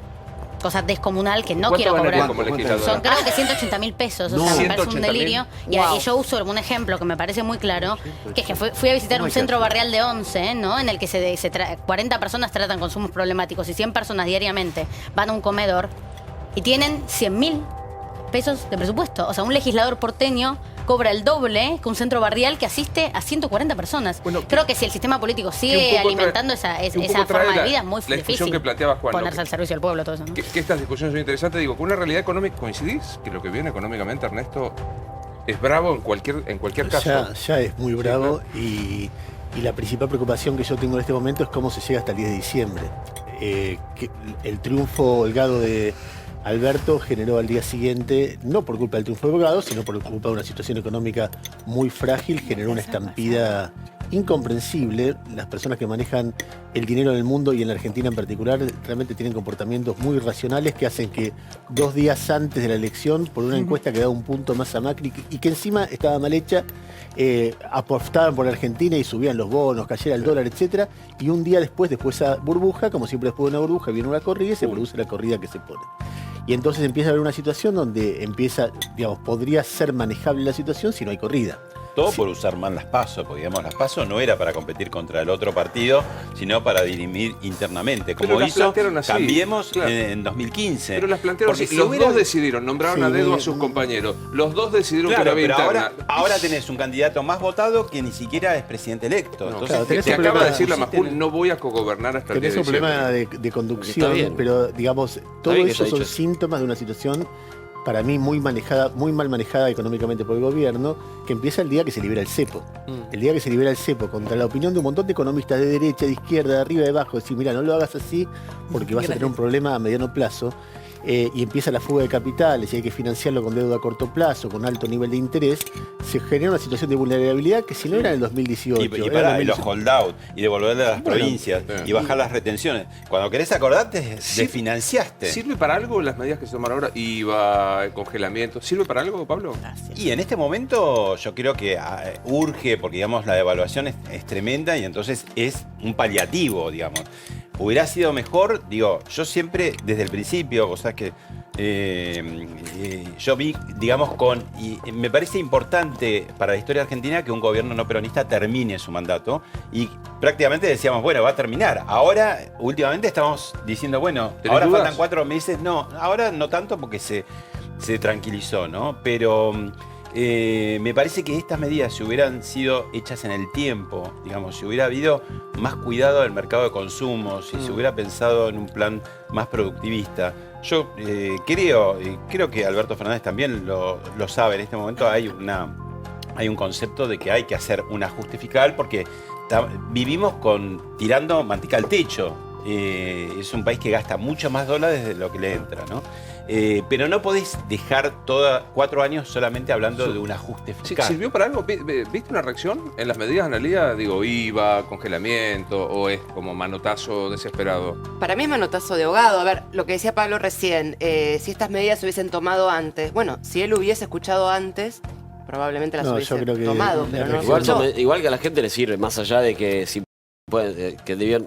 cosa descomunal que no ¿Cuánto quiero ganaría cobrar. como legisladora? Son creo que 180.000 pesos, o No. sea, me parece un 180.000. delirio. Y ahí yo uso un ejemplo que me parece muy claro, que es que fui a visitar un centro barrial de 11, ¿no? En el que 40 personas tratan consumos problemáticos y 100 personas diariamente van a un comedor y tienen 100.000 pesos de presupuesto. O sea, un legislador porteño cobra el doble que un centro barrial que asiste a 140 personas. Bueno, creo que si el sistema político que un sigue poco alimentando trae- que un esa poco trae forma la- de vida es muy la discusión difícil que planteaba Juan, ¿no? ponerse al servicio del pueblo, todo eso, ¿no? Que estas discusiones son interesantes, digo, con una realidad económica, ¿coincidís? Que lo que viene económicamente, Ernesto, es bravo en cualquier caso. Ya es muy bravo y la principal preocupación que yo tengo en este momento es cómo se llega hasta el 10 de diciembre. Que el triunfo holgado de Alberto generó al día siguiente, no por culpa del triunfo holgado, sino por culpa de una situación económica muy frágil, generó una estampida incomprensible. Las personas que manejan el dinero en el mundo y en la Argentina en particular realmente tienen comportamientos muy irracionales que hacen que 2 días antes de la elección, por una encuesta que da un punto más a Macri y que encima estaba mal hecha, apostaban por la Argentina y subían los bonos, cayera el dólar, etcétera, y un día después de esa burbuja, como siempre después de una burbuja, viene una corrida y se produce la corrida que se pone. Y entonces empieza a haber una situación donde podría ser manejable la situación si no hay corrida. Todo por usar mal las PASO, porque digamos, las PASO no era para competir contra el otro partido, sino para dirimir internamente, como Pero las hizo plantearon así, Cambiemos claro. en 2015. Pero las plantearon Porque así. si Los hubiera- dos decidieron, nombraron a dedo a sus compañeros. Los dos decidieron Claro, que la vía pero interna. ahora tenés un candidato más votado que ni siquiera es presidente electo. No, Entonces, claro, tenés que un acaba de problema- decir la sí Majul, tenés- no voy a cogobernar hasta el 10 Tenés de un problema diciembre. de Está conducción, bien. pero digamos, todo bien que eso se haya son dicho eso. síntomas de una situación para mí muy mal manejada económicamente por el gobierno, que empieza el día que se libera el cepo. El día que se libera el cepo, contra la opinión de un montón de economistas de derecha, de izquierda, de arriba, de abajo, decir, mira, no lo hagas así porque vas a tener un problema a mediano plazo. Y empieza la fuga de capitales y hay que financiarlo con deuda a corto plazo, con alto nivel de interés, se genera una situación de vulnerabilidad que si no era en el 2018. Y era en el para los 2018. holdout y devolverle a las Bueno, provincias sí. y bajar las retenciones. Cuando querés acordarte, Sí. desfinanciaste. ¿Sirve para algo las medidas que se toman ahora? IVA, el congelamiento. ¿Sirve para algo, Pablo? Y en este momento yo creo que urge, porque digamos la devaluación es tremenda y entonces es un paliativo, digamos. Hubiera sido mejor, digo, yo siempre desde el principio, o sea que yo vi, digamos, y me parece importante para la historia argentina que un gobierno no peronista termine su mandato y prácticamente decíamos, bueno, va a terminar. Ahora, últimamente estamos diciendo, bueno, ¿Tenés ahora dudas? faltan 4 meses. No, ahora no tanto porque se tranquilizó, ¿no? Pero me parece que estas medidas, si hubieran sido hechas en el tiempo, digamos, si hubiera habido más cuidado del mercado de consumo, si se hubiera pensado en un plan más productivista, yo creo que Alberto Fernández también lo sabe. En este momento hay un concepto de que hay que hacer un ajuste fiscal porque vivimos tirando manteca al techo. Es un país que gasta mucho más dólares de lo que le entra, ¿no? Pero no podés dejar 4 años solamente hablando de un ajuste fiscal. ¿Sirvió para algo? ¿Viste una reacción en las medidas, Analía? Digo, IVA, congelamiento, o es como manotazo desesperado. Para mí es manotazo de ahogado. A ver, lo que decía Pablo recién, si estas medidas se hubiesen tomado antes, bueno, si él hubiese escuchado antes, probablemente las No, hubiese yo creo que tomado, pero no Igual, escuchó. igual que a la gente le sirve, más allá de que si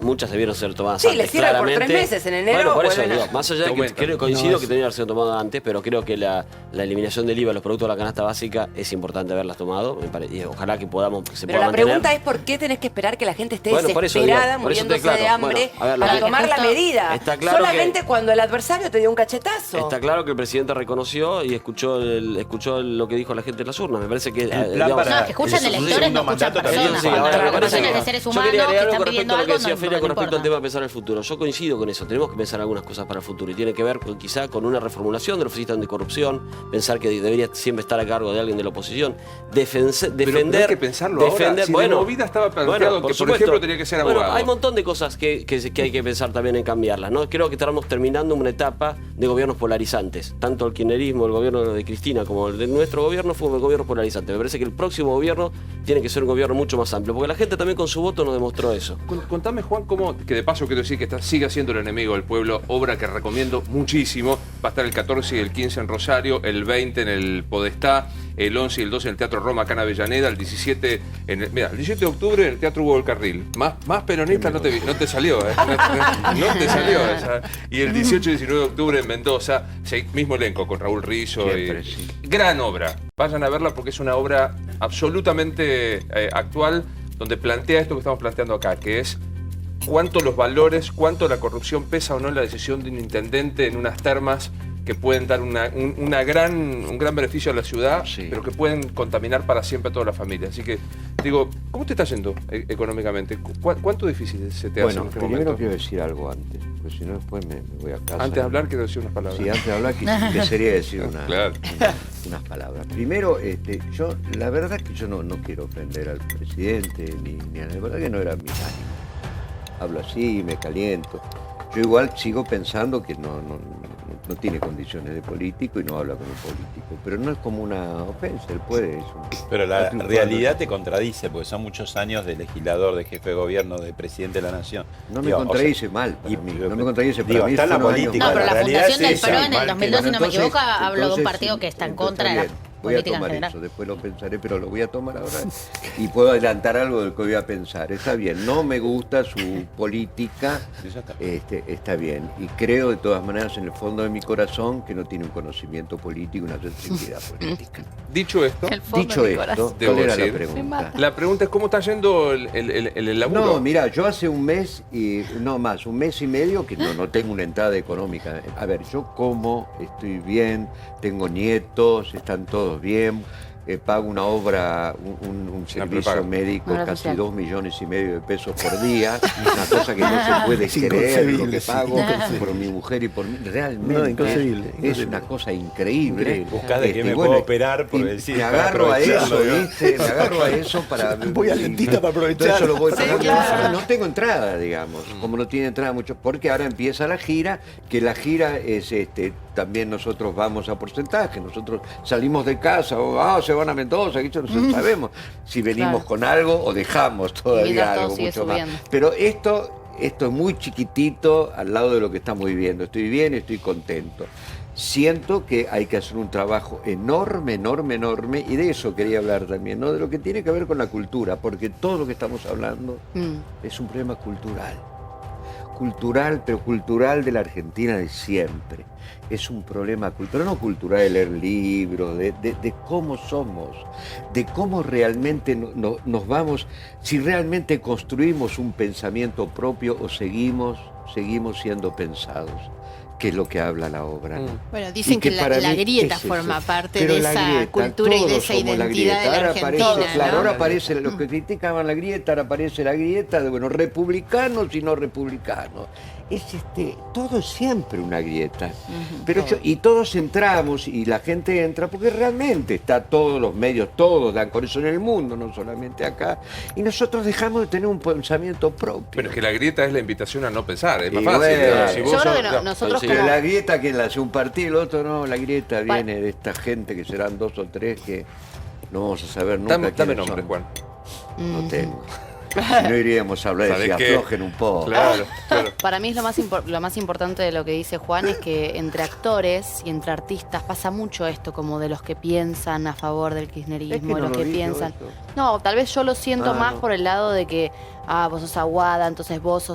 muchas debieron ser tomadas Sí, antes. le sirve por 3 claramente. meses, en enero Bueno, por eso vuelven a- digo, más allá de que Aumenta. coincido No, que tendrían que ser tomadas antes, pero creo que la eliminación del IVA a los productos de la canasta básica es importante haberlas tomado. Y ojalá que podamos, que se Pero pueda la mantener. pregunta es por qué tenés que esperar que la gente esté Bueno, por eso digo, desesperada, por eso muriéndose está claro. de hambre, Bueno, a ver, lo para que- tomar la justo- medida. está claro Solamente cuando el adversario te dio un cachetazo. Está claro que el presidente reconoció y escuchó lo que dijo la gente en las urnas. Me parece que El plan para- No, es que escuchan el electores, segundo no escuchan mandato personas. Sí, Cuando ahora la me parece conversación que- es de seres yo humanos quería que agregar están algo con pidiendo respecto a lo que algo, decía Felia con respecto al importa. tema de pensar el futuro. Yo coincido con eso. Tenemos que pensar algunas cosas para el futuro y tiene que ver quizá con una reformulación del oficio anticorrupción, pensar que debería siempre estar a cargo de alguien de la oposición, defender. hay que pensarlo ahora. Si de movida estaba planteado que, por ejemplo, tenía que ser abogado. Bueno, hay un montón de cosas que hay que pensar también en cambiarlas, ¿no? Creo que estamos terminando una etapa de gobiernos polarizantes. Tanto el kirchnerismo, el gobierno de Cristina, como el de nuestro gobierno fue un gobierno polarizante. Me parece que el próximo gobierno tiene que ser un gobierno mucho más amplio, porque la gente también con su voto nos demostró eso. Contame, Juan, cómo, que de paso quiero decir que sigue siendo el enemigo del pueblo, obra que recomiendo muchísimo. Va a estar el 14 y el 15 en Rosario, el 20 en el Podestá, el 11 y el 12 en el Teatro Roma, acá en Avellaneda, el 17 el 17 de octubre en el Teatro Hugo del Carril. Más peronista no te salió, ¿eh? No te salió esa. Y el 18 y 19 de octubre en Mendoza, mismo elenco, con Raúl Rizzo. Siempre, sí. Gran obra. Vayan a verla porque es una obra absolutamente actual, donde plantea esto que estamos planteando acá, que es cuánto los valores, cuánto la corrupción pesa o no en la decisión de un intendente en unas termas que pueden dar un gran beneficio a la ciudad, Sí. pero que pueden contaminar para siempre a toda la familia. Así que, digo, ¿cómo te está yendo económicamente? ¿Cuánto difícil se te hace Bueno, en este primero momento? quiero decir algo antes, porque si no después me voy a casa. Antes de hablar, quiero decir unas palabras. Sí, antes de hablar quisiera decir Claro. unas palabras. Primero, yo, la verdad que yo no quiero ofender al presidente, ni a la verdad que no era mi ánimo. Hablo así, me caliento. Yo igual sigo pensando que no tiene condiciones de político y no habla como político, pero no es como una ofensa, él puede. Pero la realidad te contradice, porque son muchos años de legislador, de jefe de gobierno, de presidente de la nación. No me Digo, contradice o sea, mal, para y- mí, no me contradice para digo, mí. está en la fueron años política, No, pero la realidad fundación es del esa, PRO en el igual que- 2002, si no me Entonces- equivoco, habló de un entonces, partido que está en entonces, contra de la bien, voy a política en tomar general. eso, después lo pensaré, pero lo voy a tomar ahora y puedo adelantar algo del que voy a pensar. Está bien, no me gusta su política, está bien, y creo de todas maneras en el fondo de mi corazón que no tiene un conocimiento político, una sensibilidad política. Dicho esto, El fondo Dicho de mi esto, corazón. Debo ¿cuál era la decir, pregunta? la pregunta es cómo está yendo el laburo. No, mira, yo hace un mes y no más, un mes y medio que no tengo una entrada económica. A ver, yo como, estoy bien, tengo nietos, están todos bien, pago una obra, un servicio prepaga. médico, Obra casi social. 2,5 millones de pesos por día, una cosa que no se puede Es creer lo inconcebible, que sí, pago inconcebible. por mi mujer y por mí. Realmente No, inconcebible, es inconcebible. una cosa increíble. Buscás de qué Y me puedo operar por y decir, me para agarro a eso, aprovecharlo, ¿no? ¿viste? Me agarro a eso para... Voy al dentista para aprovechar. Todo eso lo voy Sí, pagando. claro. No tengo entrada, digamos, como no tiene entrada mucho, porque ahora empieza la gira, que la gira es también nosotros vamos a porcentaje, nosotros salimos de casa, se van a Mendoza, que eso no sabemos si venimos Claro. con algo o dejamos Y todavía mientras todo algo sigue mucho más. subiendo. Pero esto es muy chiquitito al lado de lo que estamos viviendo. Estoy bien, estoy contento. Siento que hay que hacer un trabajo enorme, enorme, enorme, y de eso quería hablar también, ¿no? De lo que tiene que ver con la cultura, porque todo lo que estamos hablando es un problema cultural. Cultural, pero cultural de la Argentina de siempre. Es un problema cultural, no cultural de leer libros, de cómo somos, de cómo realmente nos vamos, si realmente construimos un pensamiento propio o seguimos siendo pensados, que es lo que habla la obra, ¿no? Bueno, Y dicen que para la mí grieta es eso. forma parte Pero de la esa grieta, cultura y de todos esa somos la identidad de la Ahora Argentina, aparece, claro, ¿no? ahora aparece los que criticaban la grieta, ahora aparece la grieta de, bueno, republicanos y no republicanos. es todo es siempre una grieta. Pero y todos entramos y la gente entra porque realmente está todos los medios, todos dan con eso en el mundo, no solamente acá. Y nosotros dejamos de tener un pensamiento propio. Pero es que la grieta es la invitación a no pensar, es más Y fácil. bueno, Si Yo vos creo sos- que nosotros Pero como... la grieta, ¿quién la hace? ¿Un partido? El otro no. La grieta viene de esta gente que serán 2 o 3 que no vamos a saber nunca Dame quiénes nombre, son. Juan. No tengo. Si no iríamos a hablar de ¿Sabés si qué? aflojen un poco. Claro, claro. Para mí es lo más importante de lo que dice Juan es que entre actores y entre artistas pasa mucho esto, como de los que piensan a favor del kirchnerismo, Es que no de los lo que vi yo piensan. esto. No, tal vez yo lo siento Ah, más no. por el lado de que, vos sos Aguada, entonces vos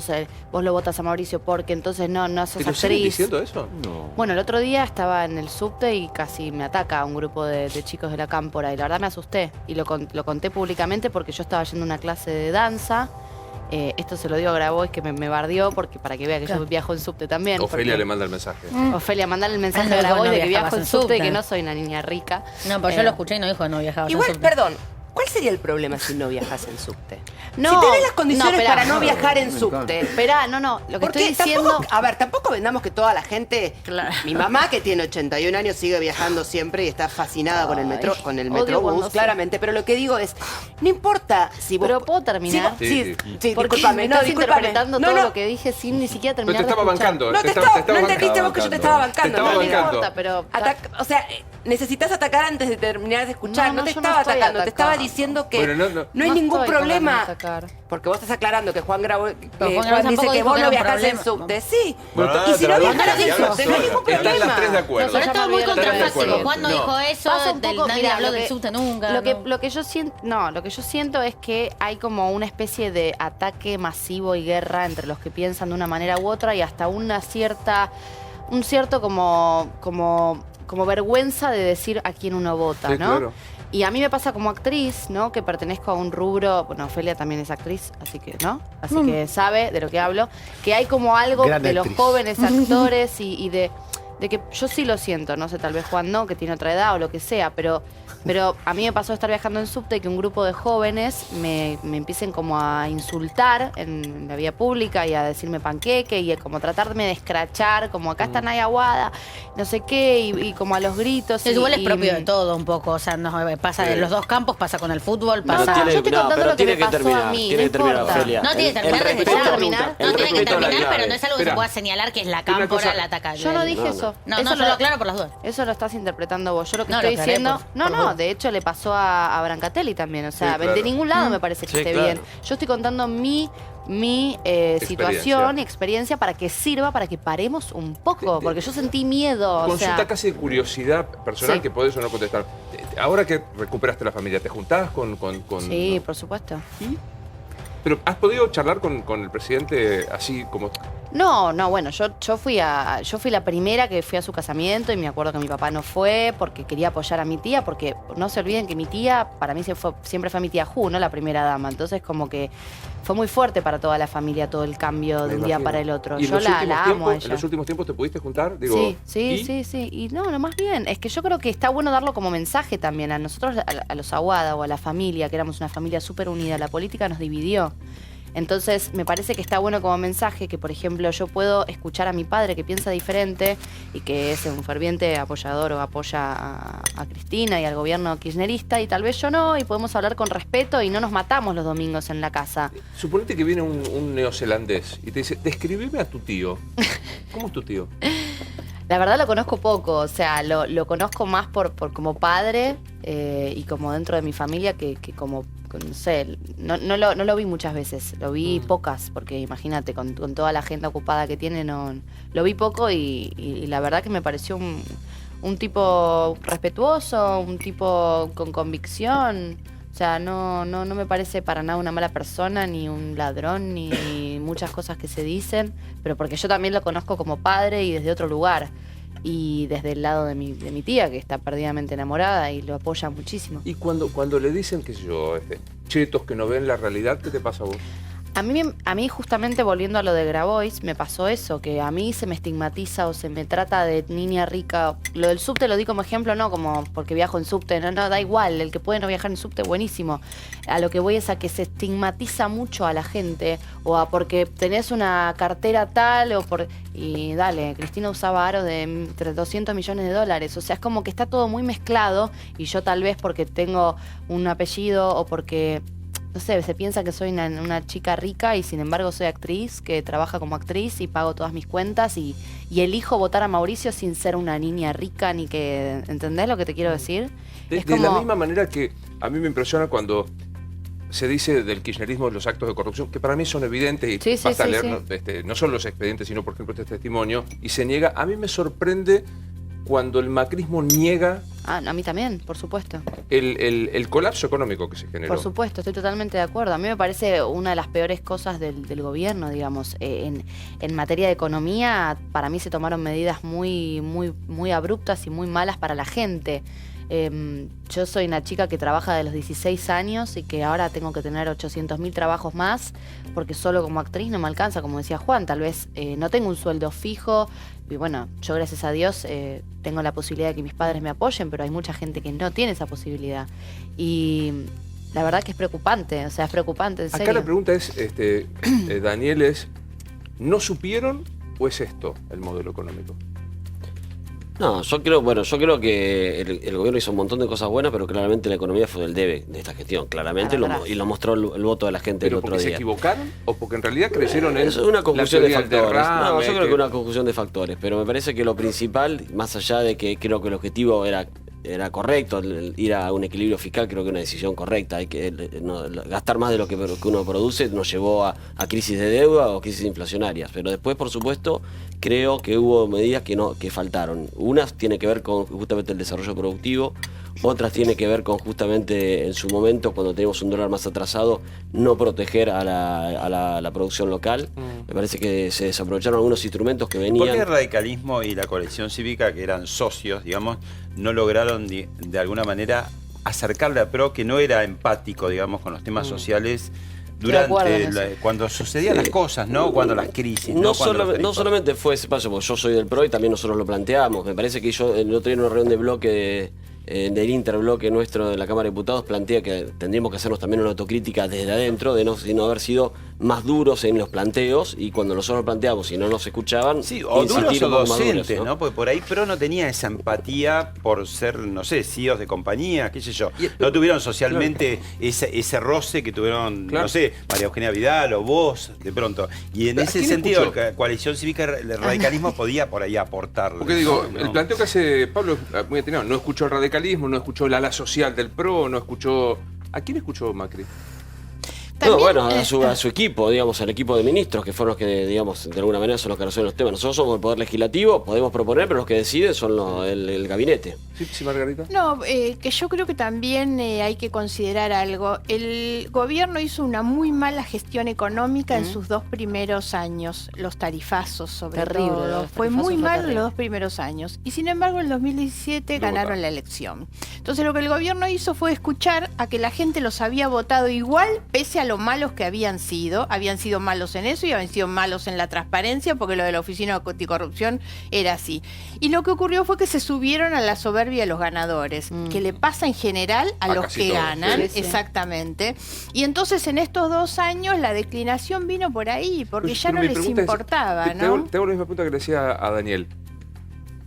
lo votas a Mauricio porque entonces no sos ¿Y lo siguen actriz. diciendo eso? No. Bueno, el otro día estaba en el subte y casi me ataca un grupo de chicos de la Cámpora y la verdad me asusté y lo conté públicamente porque yo estaba yendo a una clase de danza. Esto se lo digo a Grabois que me bardeó porque para que vea que yo viajo en subte también. Ofelia porque- le manda el mensaje. Ofelia, mandale el mensaje Ah, no, a Grabois no de que viajabas viajo en en subte y subte. que no soy una niña rica. No, pues yo lo escuché y no dijo que no viajaba. Igual, perdón, ¿cuál sería el problema si no viajas en subte? No, si tenés las condiciones no, esperá. para no viajar en Me subte. Esperá, no, lo que Porque estoy diciendo... tampoco, a ver, tampoco vendamos que toda la gente. Claro. Mi mamá, que tiene 81 años, sigue viajando siempre y está fascinada con el Ay, metro, con el odio cuando metrobús, se- claramente. Pero lo que digo es, no importa si vos. Pero ¿puedo terminar? Si vos- sí, Sí, sí, Porque discúlpame, me no, estás discúlpame. interpretando No, todo no. lo que dije sin ni siquiera Pero terminar te de estaba escuchar. bancando. No, te estaba no entendiste vos que yo te estaba bancando. Te estaba no, bancando. importa, pero... O sea, necesitas atacar antes de terminar de escuchar. No, No, te yo no estaba estoy atacando, te estaba atacando. diciendo que Bueno, no, no hay No ningún estoy con problema. ganas de atacar. Porque vos estás aclarando que Juan Grabo, Juan Grabois Juan dice tampoco que dijo vos que no era un viajás en problema. subte. Sí. Bueno, y si no pero viajaras en habla subte, no hay sola. ningún problema. Están las tres de acuerdo. Pero esto es muy Estamos bien, contrafáctico. estamos de Juan no acuerdo. dijo eso, Pasa un poco, nadie mira, habló lo del que- subte nunca. Lo no. que yo siento es que hay como una especie de ataque masivo y guerra entre los que piensan de una manera u otra y hasta un cierto como vergüenza de decir a quién uno vota, Sí, ¿no? claro. Y a mí me pasa como actriz, ¿no? Que pertenezco a un rubro, bueno, Ofelia también es actriz, así que, ¿no? Así que sabe de lo que hablo, que hay como algo Gran de los actriz. jóvenes actores y de que yo sí lo siento, no sé, tal vez Juan no, que tiene otra edad o lo que sea, pero a mí me pasó de estar viajando en subte y que un grupo de jóvenes me empiecen como a insultar en la vía pública y a decirme panqueque y como tratarme de escrachar, como acá está Naya Aguada, no sé qué, y como a los gritos. Es igual es y- propio de todo un poco, o sea, pasa Sí. en los dos campos, pasa con el fútbol, No, pasa... yo estoy contando pero lo que tiene me pasó terminar, a mí, tiene no que terminar, importa. Ofelia. No tiene que terminar, El no respeto- terminar. No tiene que respeto a la terminar, pero clave. no es algo que Espera. se pueda señalar que es la Una cámpora cosa- la ataca. Yo no dije eso. No, Eso yo lo aclaro por las dudas. Eso lo estás interpretando vos. Yo lo que No, lo estoy aclaré diciendo... por No, favor. de hecho le pasó a Brancatelli también. O sea, Sí, claro. de ningún lado me parece que Sí, esté claro. bien. Yo estoy contando mi situación y experiencia para que sirva para que paremos un poco. Porque yo sentí miedo. O Consulta sea, casi de curiosidad personal Sí. que podés o no contestar. Ahora que recuperaste la familia, ¿te juntás con sí, por supuesto. Pero ¿has podido charlar con el presidente así como... No, bueno, yo fui la primera que fui a su casamiento y me acuerdo que mi papá no fue porque quería apoyar a mi tía, porque no se olviden que mi tía, para mí siempre fue mi tía Ju, ¿no? La primera dama. Entonces como que fue muy fuerte para toda la familia todo el cambio de Me un día imagino. para el otro. ¿Y en Yo los la últimos amo a tiempos- ella. ¿En los últimos tiempos te pudiste juntar? Digo, Sí. Y no, más bien, es que yo creo que está bueno darlo como mensaje también a nosotros, a los Aguada o a la familia, que éramos una familia súper unida. La política nos dividió. Entonces, me parece que está bueno como mensaje que, por ejemplo, yo puedo escuchar a mi padre que piensa diferente y que es un ferviente apoyador o apoya a Cristina y al gobierno kirchnerista, y tal vez yo no, y podemos hablar con respeto y no nos matamos los domingos en la casa. Suponete que viene un neozelandés y te dice, describime a tu tío. ¿Cómo es tu tío? La verdad lo conozco poco, o sea, lo conozco más por como padre y como dentro de mi familia que como, no sé, no lo vi muchas veces, lo vi pocas, porque imagínate, con toda la agenda ocupada que tiene, lo vi poco y la verdad que me pareció un tipo respetuoso, un tipo con convicción. O sea, no me parece para nada una mala persona, ni un ladrón, ni muchas cosas que se dicen, pero porque yo también lo conozco como padre y desde otro lugar. Y desde el lado de mi tía, que está perdidamente enamorada y lo apoya muchísimo. Y cuando le dicen, qué sé yo, chetos que no ven la realidad, ¿qué te pasa a vos? A mí justamente volviendo a lo de Grabois, me pasó eso, que a mí se me estigmatiza o se me trata de niña rica. Lo del subte lo di como ejemplo, no como porque viajo en subte, no, da igual, el que puede no viajar en subte, buenísimo. A lo que voy es a que se estigmatiza mucho a la gente, o a porque tenés una cartera tal, y dale, Cristina usaba aros de entre 200 millones de dólares, o sea, es como que está todo muy mezclado, y yo tal vez porque tengo un apellido o porque... No sé, se piensa que soy una chica rica y sin embargo soy actriz, que trabaja como actriz y pago todas mis cuentas y elijo votar a Mauricio sin ser una niña rica ni que... ¿Entendés lo que te quiero decir? De la misma manera que a mí me impresiona cuando se dice del kirchnerismo los actos de corrupción, que para mí son evidentes y Sí, sí, basta sí, leer no solo los expedientes, sino por ejemplo este testimonio, y se niega. A mí me sorprende cuando el macrismo niega Ah, a mí también, por supuesto. el colapso económico que se generó. Por supuesto, estoy totalmente de acuerdo. A mí me parece una de las peores cosas del gobierno, digamos. En materia de economía, para mí se tomaron medidas muy abruptas y muy malas para la gente. Yo soy una chica que trabaja de los 16 años y que ahora tengo que tener 800.000 trabajos más porque solo como actriz no me alcanza, como decía Juan. Tal vez no tengo un sueldo fijo y bueno, yo gracias a Dios tengo la posibilidad de que mis padres me apoyen, pero hay mucha gente que no tiene esa posibilidad. Y la verdad que es preocupante, o sea, es preocupante, en serio. Acá la pregunta es, Daniel, ¿no supieron o es esto el modelo económico? No, yo creo que el gobierno hizo un montón de cosas buenas, pero claramente la economía fue del debe de esta gestión, claramente, y lo mostró el voto de la gente el ¿Pero otro porque día. se equivocaron o porque en realidad creyeron en Es una conjunción la de teoría del factores. derrame, No, yo creo que una conjunción de factores, pero me parece que lo principal, más allá de que creo que el objetivo era correcto, ir a un equilibrio fiscal, creo que es una decisión correcta. Hay que gastar más de lo que uno produce nos llevó a crisis de deuda o crisis inflacionarias. Pero después, por supuesto, creo que hubo medidas que faltaron. Unas tiene que ver con justamente el desarrollo productivo, otras tiene que ver con justamente en su momento, cuando tenemos un dólar más atrasado, no proteger a la producción local. Me parece que se desaprovecharon algunos instrumentos que venían... ¿Por qué el radicalismo y la coalición cívica, que eran socios, digamos, no lograron de alguna manera acercarle a PRO, que no era empático, digamos, con los temas sociales cuando sucedían las cosas, ¿no? Cuando las crisis, no solamente fue ese paso, porque yo soy del PRO y también nosotros lo planteamos. Me parece que yo el otro día en una reunión de bloque del interbloque nuestro de la Cámara de Diputados plantea que tendríamos que hacernos también una autocrítica desde adentro de no haber sido más duros en los planteos, y cuando nosotros planteamos y no nos escuchaban, sí, o duros o docentes, duros, ¿no? Porque por ahí PRO no tenía esa empatía por ser, no sé, CEOs de compañía, qué sé yo. No tuvieron socialmente ese roce que tuvieron, no sé, María Eugenia Vidal o vos, de pronto. Y en ese sentido, la coalición cívica, el radicalismo podía por ahí aportar. Porque digo, el planteo que hace Pablo es muy atinado. No escuchó el radicalismo, no escuchó el ala social del PRO, no escuchó... ¿A quién escuchó Macri? No, bueno, a su equipo, digamos, al equipo de ministros, que fueron los que, digamos, de alguna manera son los que resuelven los temas. Nosotros somos el Poder Legislativo, podemos proponer, pero los que deciden son el gabinete. Sí, Margarita. No, que yo creo que también hay que considerar algo. El gobierno hizo una muy mala gestión económica en sus 2 primeros años, los tarifazos sobre todo. Fue muy mal los 2 primeros años. Y sin embargo, en 2017 ganaron la elección. Entonces lo que el gobierno hizo fue escuchar a que la gente los había votado igual, pese a lo malos que habían sido malos en eso y habían sido malos en la transparencia, porque lo de la Oficina Anticorrupción era así. Y lo que ocurrió fue que se subieron a la soberbia de los ganadores, que le pasa en general a los que ganan, exactamente. Y entonces en estos 2 años la declinación vino por ahí, porque ya no les importaba, ¿no? Te hago la misma pregunta que le decía a Daniel.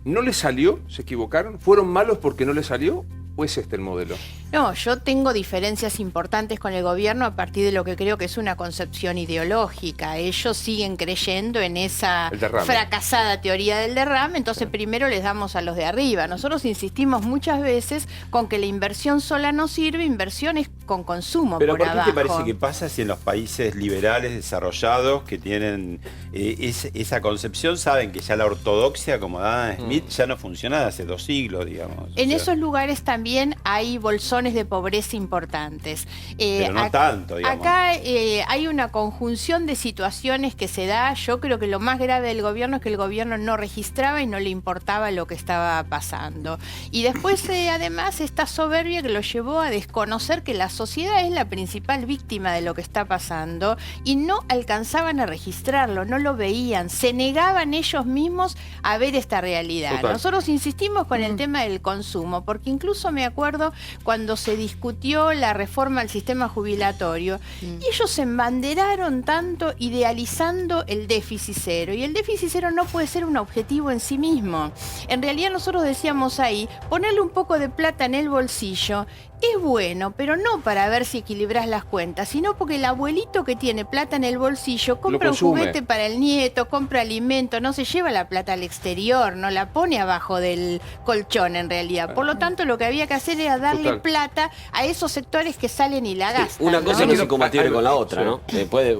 ¿No les salió? ¿Se equivocaron? ¿Fueron malos porque no les salió? ¿O es este el modelo? No, yo tengo diferencias importantes con el gobierno a partir de lo que creo que es una concepción ideológica. Ellos siguen creyendo en esa fracasada teoría del derrame, entonces primero les damos a los de arriba. Nosotros insistimos muchas veces con que la inversión sola no sirve, inversiones con consumo por abajo. ¿Pero por qué te parece que pasa si en los países liberales desarrollados que tienen esa concepción saben que ya la ortodoxia, como Adam Smith, ya no funciona hace 2 siglos, digamos? En esos lugares también hay bolsones de pobreza importantes. Pero no tanto, digamos. Acá hay una conjunción de situaciones que se da. Yo creo que lo más grave del gobierno es que el gobierno no registraba y no le importaba lo que estaba pasando. Y después, además, esta soberbia que lo llevó a desconocer que la sociedad es la principal víctima de lo que está pasando y no alcanzaban a registrarlo, no lo veían, se negaban ellos mismos a ver esta realidad. Total. Nosotros insistimos con el tema del consumo, porque incluso me acuerdo cuando se discutió la reforma al sistema jubilatorio, y ellos se embanderaron tanto idealizando el déficit cero, y el déficit cero no puede ser un objetivo en sí mismo. En realidad nosotros decíamos ahí, ponerle un poco de plata en el bolsillo es bueno, pero no para ver si equilibras las cuentas, sino porque el abuelito que tiene plata en el bolsillo compra un consume. juguete para el nieto, compra alimento, no se lleva la plata al exterior, no la pone abajo del colchón en realidad. Por lo tanto, lo que había que hacer era darle Total. plata a esos sectores que salen y la gastan. Una cosa no es Quiero- incompatible con la otra, sí. ¿no?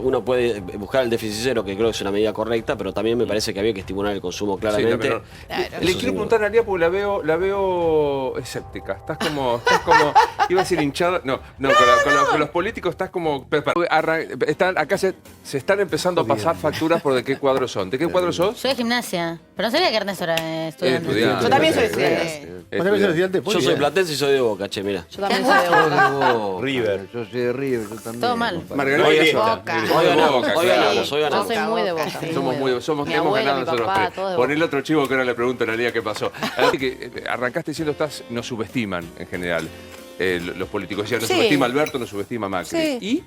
Uno puede buscar el déficit cero, que creo que es una medida correcta, pero también me parece que había que estimular el consumo Sí, claramente. pero- Claro. Le quiero preguntar a Alia porque la veo escéptica. Estás como, iba a decir hinchada. No, con los políticos estás como. Acá se están empezando a pasar facturas por de qué cuadros son. ¿De qué cuadros sos? Soy de gimnasia. Pero no sabía que Ernesto era estudiante. Estudiante. Yo también soy Estudiante. estudiante. ¿Vos también sos estudiante? Muy Yo soy bien. platense y soy de Boca, che, mira. Yo también soy de Boca. River. Yo soy de River, yo también. Todo mal. compadre. Margarita Hoy Grita. Boca. Grita. Hoy ganamos, Boca, hoy claro. ganamos, hoy Yo ganamos. soy muy de Boca. Sí. Somos muy, Mi hemos abuelo, ganado mi nosotros papá, tres. todo de Por Boca. el otro chivo que ahora le pregunto a Analia qué pasó. Así que arrancaste diciendo nos subestiman en general los políticos. Decían, nos Sí. subestima Alberto, nos subestima Macri. Sí. ¿Y?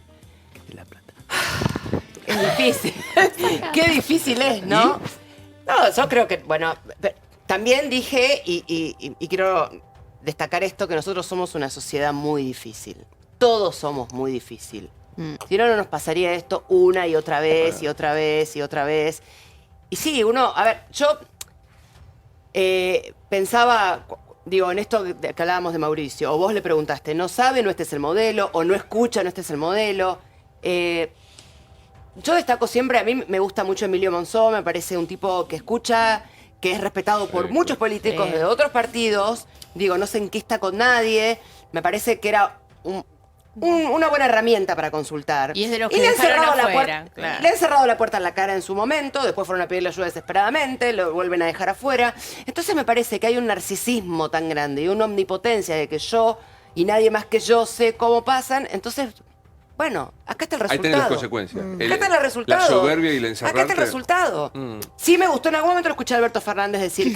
Es difícil. Qué difícil es, ¿no? No, yo creo que, bueno, también dije, y quiero destacar esto, que nosotros somos una sociedad muy difícil. Todos somos muy difícil. Si no, no nos pasaría esto una y otra vez, y otra vez, y otra vez. Y sí, a ver, yo pensaba, digo, en esto que hablábamos de Mauricio, o vos le preguntaste, ¿no sabe, no este es el modelo? ¿O no escucha, no este es el modelo? Yo destaco siempre, a mí me gusta mucho Emilio Monzó, me parece un tipo que escucha, que es respetado por muchos políticos de otros partidos. Digo, no se enquista con nadie. Me parece que era una buena herramienta para consultar. Y es de los que le han dejaron cerrado la afuera, puerta. claro. Le han cerrado la puerta en la cara en su momento, después fueron a pedirle ayuda desesperadamente, lo vuelven a dejar afuera. Entonces me parece que hay un narcisismo tan grande y una omnipotencia de que yo y nadie más que yo sé cómo pasan. Entonces, bueno, acá está el Ahí resultado. tenés las consecuencias. Acá está el resultado. La soberbia y el encerrarte. Acá está el resultado. Sí me gustó, en algún momento lo escuché a Alberto Fernández decir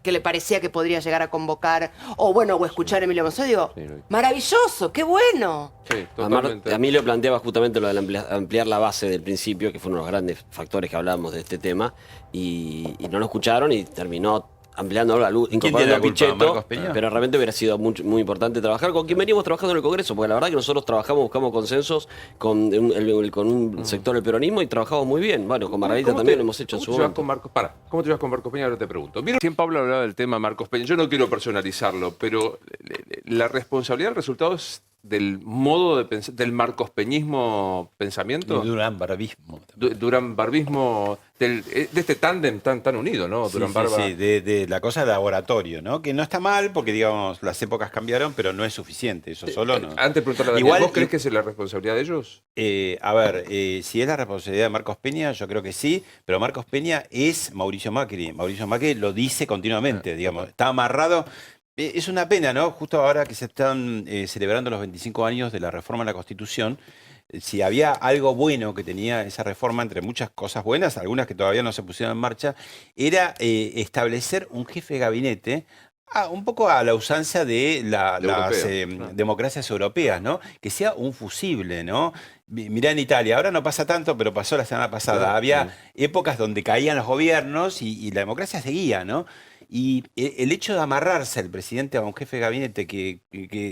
que le parecía que podría llegar a convocar, o escuchar a Emilio Monzó. Digo, Sí, lo vi. maravilloso, qué bueno. Sí, totalmente. Emilio planteaba justamente lo de ampliar la base del principio, que fue uno de los grandes factores que hablábamos de este tema, y no lo escucharon y terminó ampliando la luz, tiene incorporando la a culpa, Pichetto, Marcos Peña? pero realmente hubiera sido muy importante trabajar con quien venimos trabajando en el Congreso, porque la verdad que nosotros buscamos consensos con un sector del peronismo y trabajamos muy bien. Bueno, con Margarita también lo hemos hecho en su ¿Cómo te llevas momento. con Marcos? ¿Cómo te llevas con Marcos Peña? Ahora te pregunto. Mira, siempre Pablo hablaba del tema Marcos Peña. Yo no quiero personalizarlo, pero la responsabilidad del resultado es del modo de pensar, del marcospeñismo pensamiento. Y Durán Barbismo. Durán Barbismo, de este tándem tan unido, ¿no? Sí, Durán sí, Barba. sí, de la cosa de laboratorio, ¿no? Que no está mal porque, digamos, las épocas cambiaron, pero no es suficiente, eso solo no. Antes de preguntarle a Daniel, Igual, ¿vos crees que es la responsabilidad de ellos? A ver, si es la responsabilidad de Marcos Peña, yo creo que sí, pero Marcos Peña es Mauricio Macri. Mauricio Macri lo dice continuamente, digamos, está amarrado. Es una pena, ¿no? Justo ahora que se están celebrando los 25 años de la reforma a la Constitución, si había algo bueno que tenía esa reforma, entre muchas cosas buenas, algunas que todavía no se pusieron en marcha, era establecer un jefe de gabinete, un poco a la usanza de las democracias europeas, ¿no? Que sea un fusible, ¿no? Mirá en Italia, ahora no pasa tanto, pero pasó la semana pasada. Claro, Había épocas donde caían los gobiernos y la democracia seguía, ¿no? Y el hecho de amarrarse al presidente a un jefe de gabinete que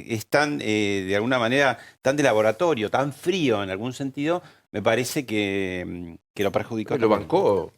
es tan, de alguna manera, tan de laboratorio, tan frío en algún sentido, me parece que lo perjudicó. Lo bancó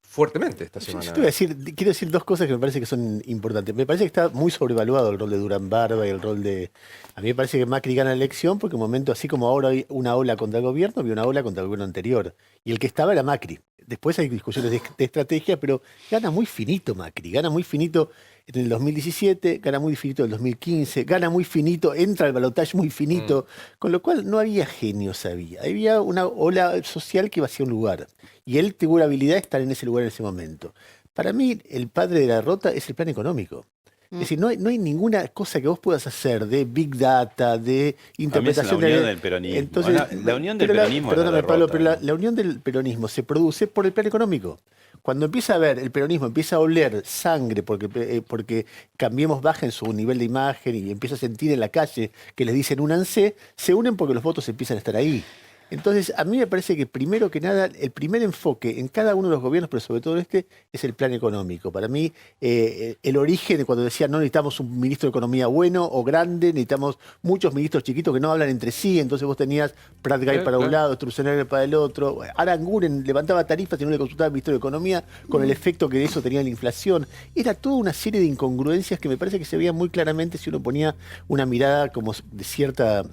fuertemente esta semana. Yo te voy a quiero decir dos cosas que me parece que son importantes. Me parece que está muy sobrevaluado el rol de Durán Barba y el rol de... A mí me parece que Macri gana la elección porque en un momento, así como ahora hay una ola contra el gobierno, había una ola contra el gobierno anterior. Y el que estaba era Macri. Después hay discusiones de estrategia, pero gana muy finito Macri. Gana muy finito en el 2017, gana muy finito en el 2015, gana muy finito, entra al balotaje muy finito. Con lo cual no había genios, había una ola social que iba hacia un lugar. Y él tuvo la habilidad de estar en ese lugar en ese momento. Para mí, el padre de la derrota es el plan económico. Es decir, no hay ninguna cosa que vos puedas hacer de Big Data, de interpretación la unión del peronismo. Entonces, La unión del peronismo es la perdóname, Pablo, derrota. pero la unión del peronismo se produce por el plan económico. Cuando empieza a ver, el peronismo empieza a oler sangre porque Cambiemos baja en su nivel de imagen y empieza a sentir en la calle que les dicen únanse, se unen porque los votos empiezan a estar ahí. Entonces, a mí me parece que primero que nada, el primer enfoque en cada uno de los gobiernos, pero sobre todo este, es el plan económico. Para mí, el origen de cuando decían no necesitamos un ministro de Economía bueno o grande, necesitamos muchos ministros chiquitos que no hablan entre sí, entonces vos tenías Prat Guy para un lado, Sturzenegger para el otro. Aranguren levantaba tarifas y no le consultaba al ministro de Economía, con el efecto que de eso tenía la inflación. Era toda una serie de incongruencias que me parece que se veían muy claramente si uno ponía una mirada como de cierta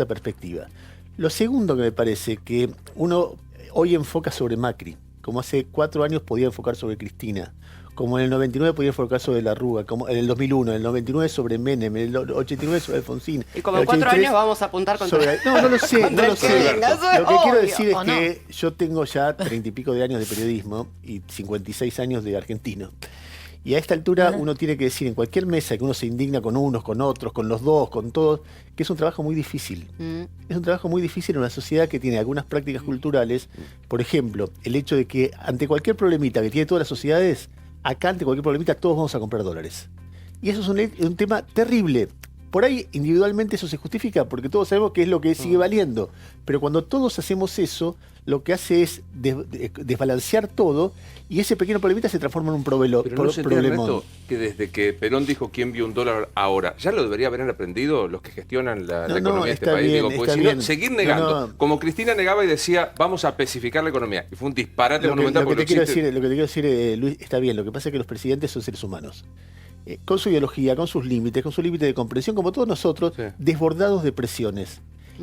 perspectiva. Lo segundo que me parece que uno hoy enfoca sobre Macri, como hace 4 años podía enfocar sobre Cristina, como en el 99 podía enfocar sobre La Rúa, como en el 2001, en el 99 sobre Menem, en el 89 sobre Alfonsín. Y como en 4 años vamos a apuntar contra... No lo sé, no lo sé. Lo que quiero decir es ¿o no? que yo tengo ya 30 y pico de años de periodismo y 56 años de argentino. Y a esta altura uno tiene que decir en cualquier mesa que uno se indigna con unos, con otros, con los dos, con todos, que es un trabajo muy difícil. Es un trabajo muy difícil en una sociedad que tiene algunas prácticas culturales. Por ejemplo, el hecho de que ante cualquier problemita que tiene todas las sociedades, acá ante cualquier problemita todos vamos a comprar dólares. Y eso es un tema terrible. Por ahí individualmente eso se justifica porque todos sabemos que es lo que sigue valiendo. Pero cuando todos hacemos eso, lo que hace es desbalancear todo y ese pequeño problemita se transforma en un Pero no se entiende, problemón. Ernesto, que desde que Perón dijo quién vio un dólar ahora, ya lo debería haber aprendido los que gestionan la economía de este está país. bien, Digo, porque está si no, bien. seguir negando, No. como Cristina negaba y decía, vamos a especificar la economía. Y fue un disparate monumental. Lo que porque te quiero existe- decir, Luis, está bien. Lo que pasa es que los presidentes son seres humanos. Con su ideología, con sus límites, con su límite de comprensión, como todos nosotros, Sí. desbordados de presiones.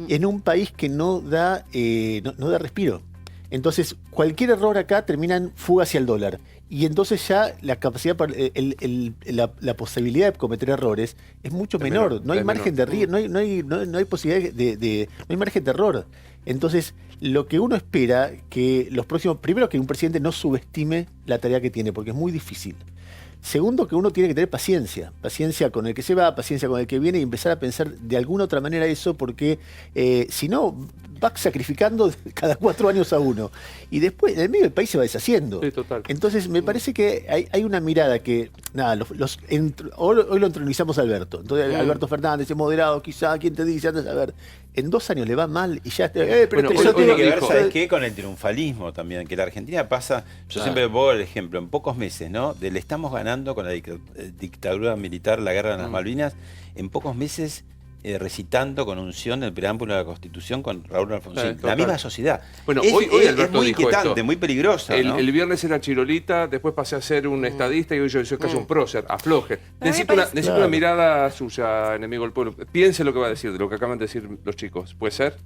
En un país que no da respiro. Entonces, cualquier error acá termina en fuga hacia el dólar. Y entonces ya la capacidad, la posibilidad de cometer errores es mucho menor. No hay es margen de riesgo, no hay posibilidad no hay margen de error. Entonces, lo que uno espera que los próximos, primero que un presidente no subestime la tarea que tiene, porque es muy difícil. Segundo, que uno tiene que tener paciencia con el que se va, paciencia con el que viene y empezar a pensar de alguna otra manera eso, porque si no, va sacrificando cada 4 años a uno. Y después, en el medio del país se va deshaciendo. Sí, total. Entonces, me parece que hay una mirada que, nada, hoy lo entronizamos a Alberto. Entonces, Alberto Fernández es moderado, quizá, ¿quién te dice? Antes, a ver, en 2 años le va mal y ya está. Pero Bueno, Eso hoy tiene lo que ver, dijo. ¿sabes qué? Con el triunfalismo también, que la Argentina pasa, yo siempre pongo el ejemplo, en pocos meses, ¿no? Le estamos ganando con la dictadura militar, la guerra de las Malvinas, en pocos meses recitando con unción el preámbulo de la Constitución con Raúl Alfonsín. Total. La misma sociedad. Bueno, es, hoy es Alberto muy dijo inquietante, esto. muy peligrosa, ¿no? El viernes era Chirolita, después pasé a ser un estadista y hoy yo soy casi un prócer. Afloje. Necesito una mirada suya, enemigo del pueblo. Piense lo que va a decir, de lo que acaban de decir los chicos. ¿Puede ser?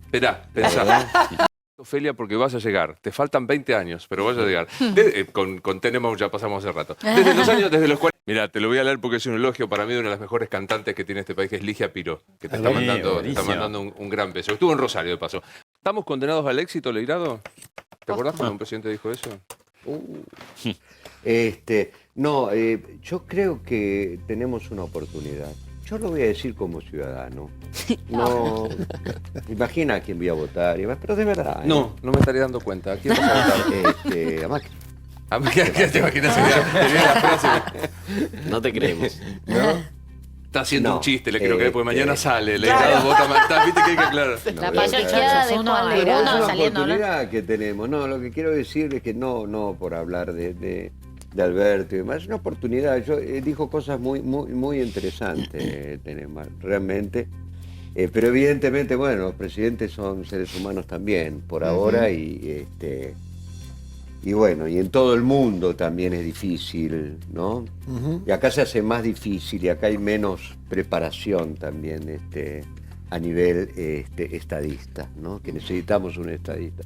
Esperá, pensá. Ofelia, porque vas a llegar. Te faltan 20 años, pero vas a llegar. Con Tenemos ya pasamos hace rato. Desde los 40. Mira, te lo voy a leer porque es un elogio para mí de una de las mejores cantantes que tiene este país, que es Ligia Piró, que te está mandando un gran beso. Estuvo en Rosario, de paso. ¿Estamos condenados al éxito, Leirado? ¿Te acordás cuando un presidente dijo eso? No, yo creo que tenemos una oportunidad. Yo lo voy a decir como ciudadano. No, imagina a quién voy a votar, pero de verdad. No me estaría dando cuenta. ¿A quién vas a votar? A Macri. ¿Qué te imaginas? Tenía la frase. No te creemos. Está haciendo No, un chiste, le quiero creer, porque mañana sale. Leirado vota más. Viste que hay que aclarar. La payaseada de Juan Leirado Es una saliendo, ¿no? oportunidad que tenemos. No, lo que quiero decir es que no por hablar de Alberto y demás, es una oportunidad. Yo dijo cosas muy interesantes, tenemos, realmente. Pero evidentemente, bueno, los presidentes son seres humanos también, por ahora, y bueno, y en todo el mundo también es difícil, ¿no? Y acá se hace más difícil y acá hay menos preparación también a nivel estadista, ¿no? Que necesitamos un estadista.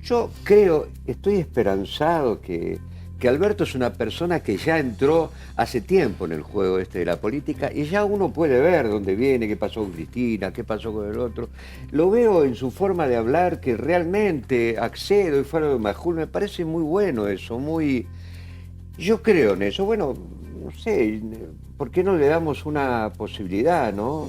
Yo creo, estoy esperanzado que Alberto es una persona que ya entró hace tiempo en el juego de la política y ya uno puede ver dónde viene, qué pasó con Cristina, qué pasó con el otro. Lo veo en su forma de hablar que realmente accedo y fuera de Majul, me parece muy bueno eso, yo creo en eso. Bueno, no sé, ¿por qué no le damos una posibilidad, ¿no?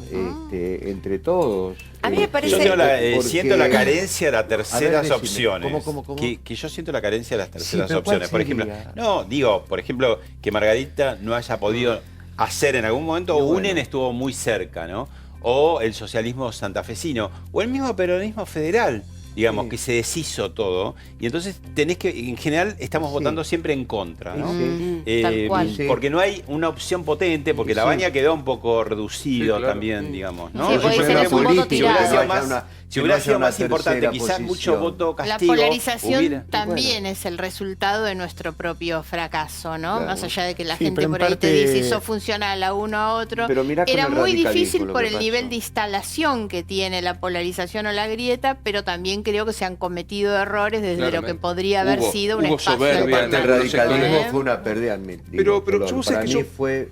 Entre todos. A mí me parece... Yo Porque- siento la carencia de las terceras decime, opciones. ¿cómo? Que yo siento la carencia de las terceras pero ¿cuál opciones. Por ejemplo, sería? por ejemplo, que Margarita no haya podido hacer en algún momento, Y bueno. UNEN estuvo muy cerca, ¿no? O el socialismo santafesino, o el mismo peronismo federal, digamos, Sí. que se deshizo todo. Y entonces tenés que, en general, estamos Sí. votando siempre en contra, ¿no? Sí. Tal cual. Sí. Porque no hay una opción potente, porque la Sí. baña quedó un poco reducido Sí, claro. también, digamos, ¿no? Sí, porque Yo dicen creo es un que voto si hubiera tirado. sido Que no haya más, una- si que hubiera no sido haya más una importante, tercera quizás mucho posición. voto La castigo. polarización hubiera- también es el resultado de nuestro propio fracaso, ¿no? Claro. Más allá de que la Sí, gente pero en por ahí te parte- dice sos funcional a uno a otro. Pero mirá con Era el muy radicalismo difícil lo por que el pasó. nivel de instalación que tiene la polarización o la grieta, pero también creo que se han cometido errores desde lo que Claramente. podría haber Hubo- sido un hubo espacio soberbia de en Aparte, el algunos radicalismo sectores. fue una pérdida. Pero perdón, vos sabés para que mí yo- fue...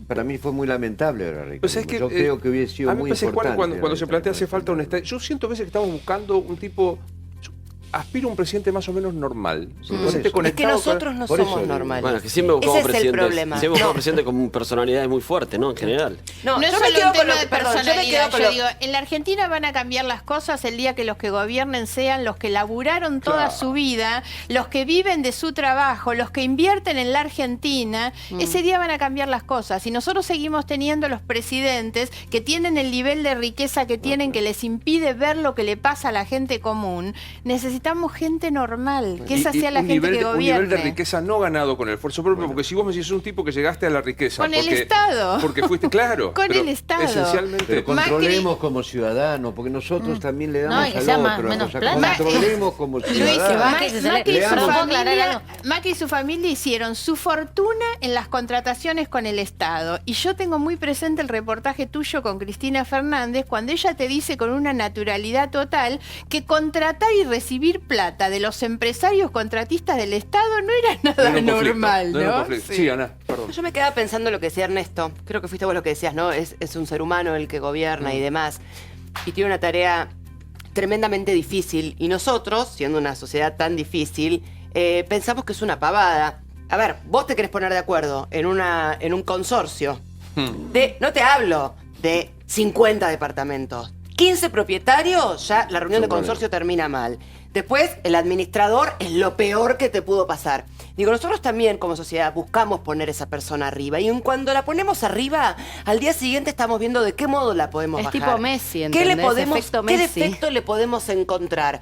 para mí fue muy lamentable el radicalismo. Pues es que, yo creo que hubiese sido a mí muy me parece, Juan, importante. cuando se plantea hace radicalismo. falta honestidad, yo siento a veces que estamos buscando un tipo, yo aspiro a un presidente más o menos normal. por Un presidente eso. Es que conectado con- nosotros no por eso somos digo. normales. Bueno, que siempre buscamos Ese es el presidentes. problema. Siempre buscamos No. presidentes con personalidades muy fuertes, ¿no? En general. No es yo me solo quedo un con tema lo de que- perdón, yo me personalidad. quedo con Yo lo- digo, en la Argentina van a cambiar las cosas el día que los que gobiernen sean los que laburaron toda su vida, los que viven de su trabajo, los que invierten en la Argentina. Ese día van a cambiar las cosas. Si nosotros seguimos teniendo los presidentes que tienen el nivel de riqueza que tienen, que les impide ver lo que le pasa a la gente común, necesitamos gente normal, que esa sea la un gente nivel que de- un gobierne. nivel de riqueza no ganado con el esfuerzo propio, porque si vos me decís, sos un tipo que llegaste a la riqueza. Con el porque- Estado. Porque fuiste, claro. Con pero el Estado. Esencialmente. Pero Macri- controlemos como ciudadanos, porque nosotros también le damos No, y que al sea otro. más- menos o sea, plata. controlemos como Luis, ciudadanos. va, que se sale- Macri y su Perdón, ¿puedo aclarar familia- algo? Macri y su familia hicieron su fortuna en las contrataciones con el Estado. Y yo tengo muy presente el reportaje tuyo con Cristina Fernández, cuando ella te dice con una naturalidad total que contratar y recibir plata de los empresarios contratistas del Estado no era nada No era un conflicto, normal, no era un ¿no? conflicto. Sí, Ana, perdón. Yo me quedaba pensando en lo que decía Ernesto. Creo que fuiste vos lo que decías, ¿no? Es un ser humano el que gobierna y demás. Y tiene una tarea tremendamente difícil. Y nosotros, siendo una sociedad tan difícil, pensamos que es una pavada. A ver, vos te querés poner de acuerdo en un consorcio. No te hablo de 50 departamentos. 15 propietarios, ya la reunión de consorcio termina mal. Después, el administrador es lo peor que te pudo pasar. Digo, nosotros también como sociedad buscamos poner esa persona arriba. Y cuando la ponemos arriba, al día siguiente estamos viendo de qué modo la podemos Es bajar. tipo Messi, ¿Qué le ¿entendés? podemos, Efecto qué Messi. defecto le podemos encontrar?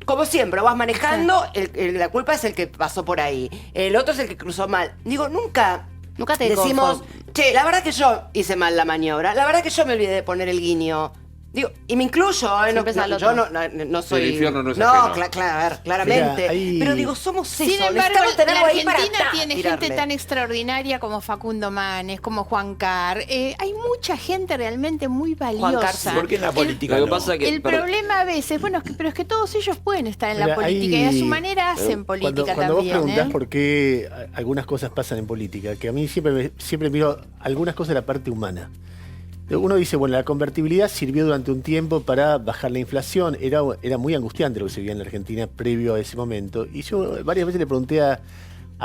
Como siempre, vas manejando, la culpa es el que pasó por ahí. El otro es el que cruzó mal. Digo, nunca Nunca te decimos, conform- che, la verdad que yo hice mal la maniobra, la verdad que yo me olvidé de poner el guiño. Digo, y me incluyo, Siempre es al yo otro. no soy... El infierno no es ajeno. a ver, claramente. Mira, hay- Pero digo, somos eso, Sin embargo, necesitamos tenerlo la ahí para Argentina tiene tirarle. gente tan extraordinaria como Facundo Manes, como Juan Carr. Hay mucha gente realmente muy valiosa. ¿Por qué en la política Lo que no? pasa es que... El problema a veces, bueno, pero es que todos ellos pueden estar en la Mira, política y a su manera hacen Cuando, política cuando vos también. preguntás ¿eh? por qué algunas cosas pasan en política, que a mí siempre miro algunas cosas de la parte humana. Uno dice, bueno, la convertibilidad sirvió durante un tiempo para bajar la inflación. Era muy angustiante lo que se vivía en la Argentina previo a ese momento. Y yo varias veces le pregunté a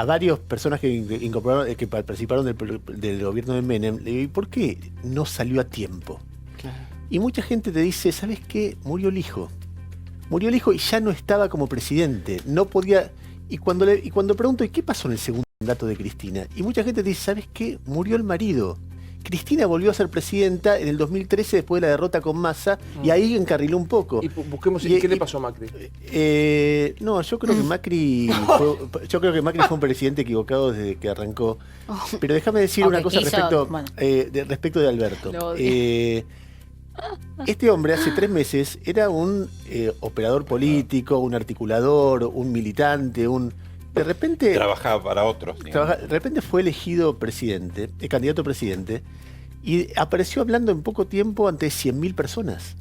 varias personas que participaron del gobierno de Menem, le digo, ¿y por qué no salió a tiempo? Y mucha gente te dice, ¿sabes qué? Murió el hijo. Murió el hijo y ya no estaba como presidente. No podía... Y cuando pregunto, ¿y qué pasó en el segundo mandato de Cristina? Y mucha gente te dice, ¿sabes qué? Murió el marido. Cristina volvió a ser presidenta en el 2013 después de la derrota con Massa y ahí encarriló un poco. Y busquemos, Y- ¿qué le y- pasó a Macri? No, yo creo que Macri fue un presidente equivocado desde que arrancó. Pero déjame decir O una que cosa quiso, respecto de Alberto. Lo odio. Este hombre hace 3 meses era un operador político, un articulador, un militante, de repente Trabajaba para otros. digamos. de repente fue elegido presidente, candidato a presidente, y apareció hablando en poco tiempo ante 100.000 personas.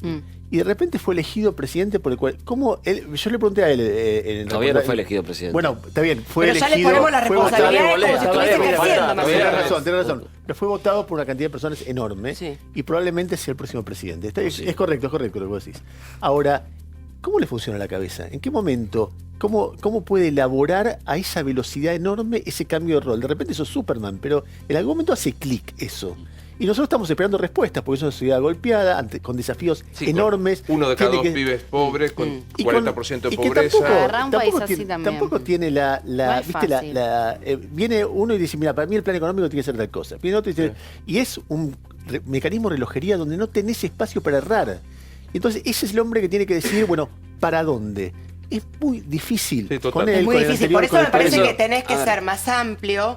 Y de repente fue elegido presidente por el cual... Yo le pregunté a él... en el Todavía no reportaje- fue elegido presidente. Bueno, está bien, fue Pero ya le elegido... ponemos la fue responsabilidad votado- como si estuviese Está bien, ejerciendo, más o Tienes menos. razón. Pero fue votado por una cantidad de personas enorme Sí. y probablemente sea el próximo presidente. Es correcto lo que vos decís. Ahora, ¿cómo le funciona la cabeza? ¿En qué momento cómo puede elaborar a esa velocidad enorme ese cambio de rol. De repente sos Superman, pero en algún momento hace clic eso. Y nosotros estamos esperando respuestas, porque es una sociedad golpeada, con desafíos enormes. Uno de cada dos pibes pobres, con 40% de pobreza. Agarrá un país así también. Tampoco tiene No es ¿viste? fácil. Viene uno y dice, mira, para mí el plan económico tiene que ser tal cosa. Viene otro y dice, y es un mecanismo de relojería donde no tenés espacio para errar. Entonces, ese es el hombre que tiene que decidir, bueno, ¿para dónde? Es muy difícil. Sí, total. Con él, Es muy con el difícil. anterior, Por eso con me el parece anterior. que tenés que ser más amplio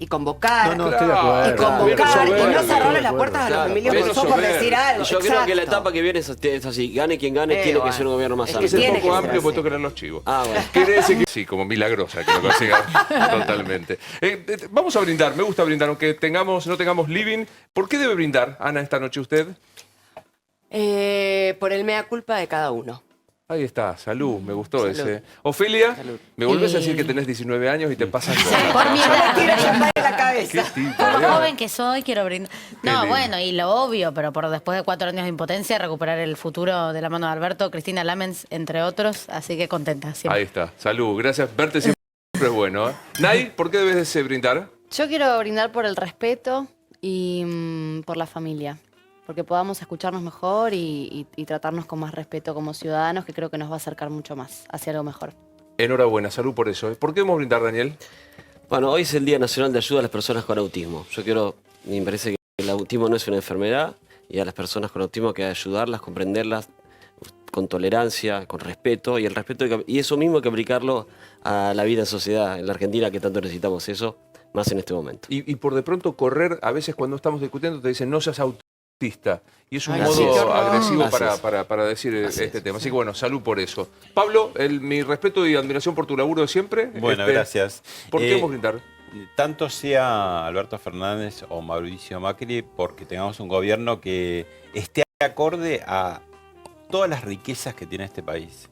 y convocar. No, estoy de acuerdo. Y convocar, y no Claro, cerrarle las puertas a los claro, Emilios menos Monzó por decir soberbio. algo. Y yo creo que la Exacto. etapa que viene es así. Gane quien gane, tiene que bueno. ser un gobierno más Es Es que que amplio. es tiene un poco que ser amplio, pues así. tocan los chivos. Ah, bueno. Quiere decir que sí, como milagrosa, que lo consiga totalmente. Vamos a brindar, me gusta brindar, aunque no tengamos living. ¿Por qué debe brindar, Ana, esta noche usted? Por el mea culpa de cada uno. Ahí está, salud, me gustó Salud. ese. Ofelia, Salud. me volvés a decir que tenés 19 años y te pasan cosas. Por mi Yo edad. le tiro champán en la Qué cabeza. tipo, Por Dios. joven que soy, quiero brindar. Qué No, lindo. bueno, y lo obvio, pero por después de 4 años de impotencia, recuperar el futuro de la mano de Alberto, Cristina Lamens, entre otros. Así que contenta siempre. Ahí está, salud, gracias. Verte siempre es bueno. Nay, ¿por qué debes de brindar? Yo quiero brindar por el respeto y por la familia. Porque podamos escucharnos mejor y tratarnos con más respeto como ciudadanos, que creo que nos va a acercar mucho más hacia algo mejor. Enhorabuena, salud por eso. ¿Por qué debemos brindar, Daniel? Bueno, hoy es el Día Nacional de Ayuda a las Personas con Autismo. Me parece que el autismo no es una enfermedad y a las personas con autismo hay que ayudarlas, comprenderlas con tolerancia, con respeto y el respeto y eso mismo hay que aplicarlo a la vida en sociedad en la Argentina que tanto necesitamos eso, más en este momento. Y por de pronto correr, a veces cuando estamos discutiendo te dicen no seas autista. Y es un Ay, modo sí, qué horror. agresivo Así es. para decir Así este es. tema. Así que bueno, salud por eso. Pablo, mi respeto y admiración por tu laburo de siempre. Bueno, gracias. ¿Por qué debemos brindar? Tanto sea Alberto Fernández o Mauricio Macri, porque tengamos un gobierno que esté acorde a todas las riquezas que tiene este país,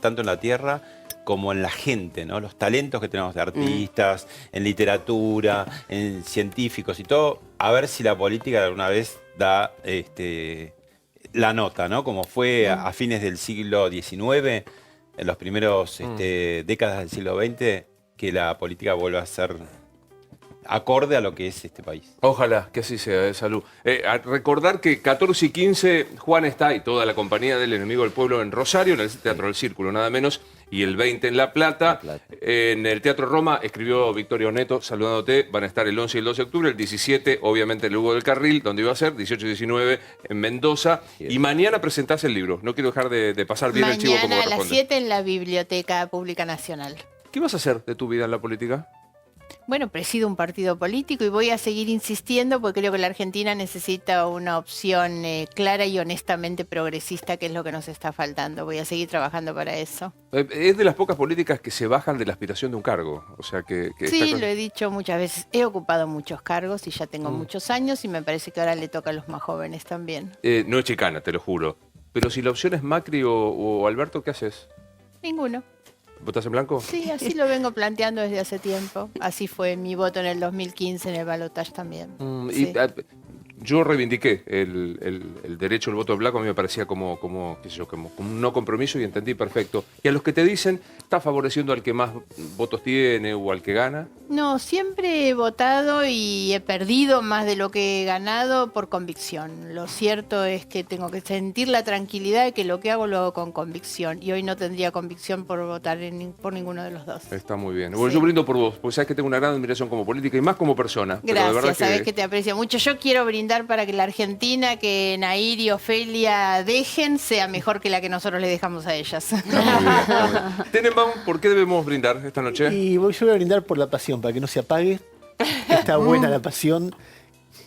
tanto en la tierra como en la gente, ¿no? Los talentos que tenemos de artistas, en literatura, en científicos y todo, a ver si la política de alguna vez da la nota, ¿no? Como fue a fines del siglo XIX, en los primeros décadas del siglo XX, que la política vuelva a ser acorde a lo que es este país. Ojalá que así sea, salud. A recordar que 14 y 15 Juan está y toda la compañía del Enemigo del Pueblo en Rosario, en el Teatro del Círculo, nada menos, y el 20 en La Plata. En el Teatro Roma escribió Victorio Neto, saludándote, van a estar el 11 y el 12 de octubre, el 17 obviamente en el Hugo del Carril, donde iba a ser, 18 y 19 en Mendoza, y mañana presentás el libro. No quiero dejar de pasar bien el chivo como Mañana a las corresponde. 7 en la Biblioteca Pública Nacional. ¿Qué vas a hacer de tu vida en la política? Bueno, presido un partido político y voy a seguir insistiendo porque creo que la Argentina necesita una opción clara y honestamente progresista, que es lo que nos está faltando. Voy a seguir trabajando para eso. Es de las pocas políticas que se bajan de la aspiración de un cargo. O sea que Sí, esta cosa- lo he dicho muchas veces. He ocupado muchos cargos y ya tengo muchos años y me parece que ahora le toca a los más jóvenes también. no es chicana, te lo juro. Pero si la opción es Macri o Alberto, ¿qué haces? Ninguno. ¿Votás en blanco? Sí, así lo vengo planteando desde hace tiempo. Así fue mi voto en el 2015 en el balotaje también. Sí. Yo reivindiqué el derecho al voto en blanco, a mí me parecía como un no compromiso y entendí perfecto. Y a los que te dicen, ¿está favoreciendo al que más votos tiene o al que gana? No, siempre he votado y he perdido más de lo que he ganado por convicción. Lo cierto es que tengo que sentir la tranquilidad de que lo que hago lo hago con convicción. Y hoy no tendría convicción por votar por ninguno de los dos. Está muy bien. Bueno, Sí. yo brindo por vos, porque sabes que tengo una gran admiración como política y más como persona. Pero de verdad Gracias, sabes que te aprecio mucho. Yo quiero brindar para que la Argentina que Nair y Ofelia dejen sea mejor que la que nosotros le dejamos a ellas. Está muy bien, está muy bien. Tenenbaum, ¿por qué debemos brindar esta noche? Y yo voy a brindar por la pasión, para que no se apague. Está buena la pasión.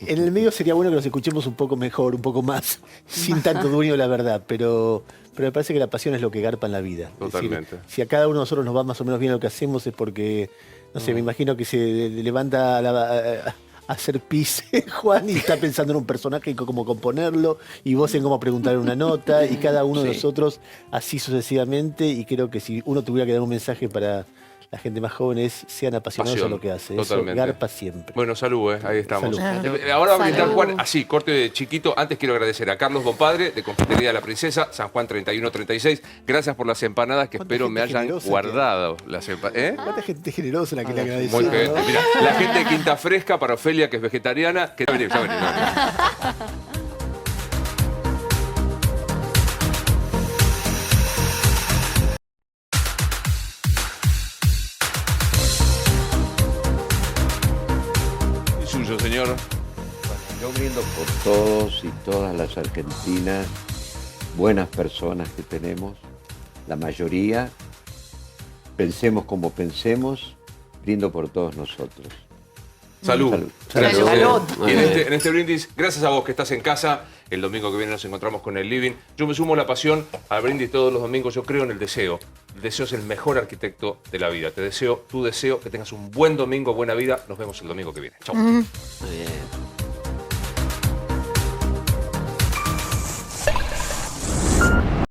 En el medio sería bueno que nos escuchemos un poco mejor, un poco más, sin tanto dueño de la verdad, pero me parece que la pasión es lo que garpa en la vida. Es decir, Totalmente. si a cada uno de nosotros nos va más o menos bien lo que hacemos es porque, no sé, me imagino que se levanta a hacer pis Juan y está pensando en un personaje y cómo componerlo, y vos en cómo preguntar una nota, y cada uno de Sí. nosotros así sucesivamente, y creo que si uno tuviera que dar un mensaje para la gente más joven sean apasionados Pasión, a lo que hace. totalmente. Eso garpa siempre. Bueno, salud, ahí estamos. Salud. Ahora va a brindar Salud. Juan, así, corte de chiquito. Antes quiero agradecer a Carlos Bompadre, de Confitería de la Princesa, San Juan 3136. Gracias por las empanadas que ¿Cuánta espero me gente hayan generosa guardado. Las ¿Eh? Cuánta gente generosa la que le agradece. Muy bien. Mira, la gente de Quinta Fresca para Ofelia, que es vegetariana. Que ya venimos, ya venimos. Y suyo, señor. Yo brindo por todos y todas las argentinas, buenas personas que tenemos, la mayoría, pensemos como pensemos, brindo por todos nosotros. Salud. Salud. Gracias. Salud. Y en este brindis, gracias a vos que estás en casa, el domingo que viene nos encontramos con el Living. Yo me sumo a la pasión al brindis todos los domingos. Yo creo en el deseo. El deseo es el mejor arquitecto de la vida. Te deseo, tu deseo, que tengas un buen domingo, buena vida. Nos vemos el domingo que viene. Chau. Muy bien.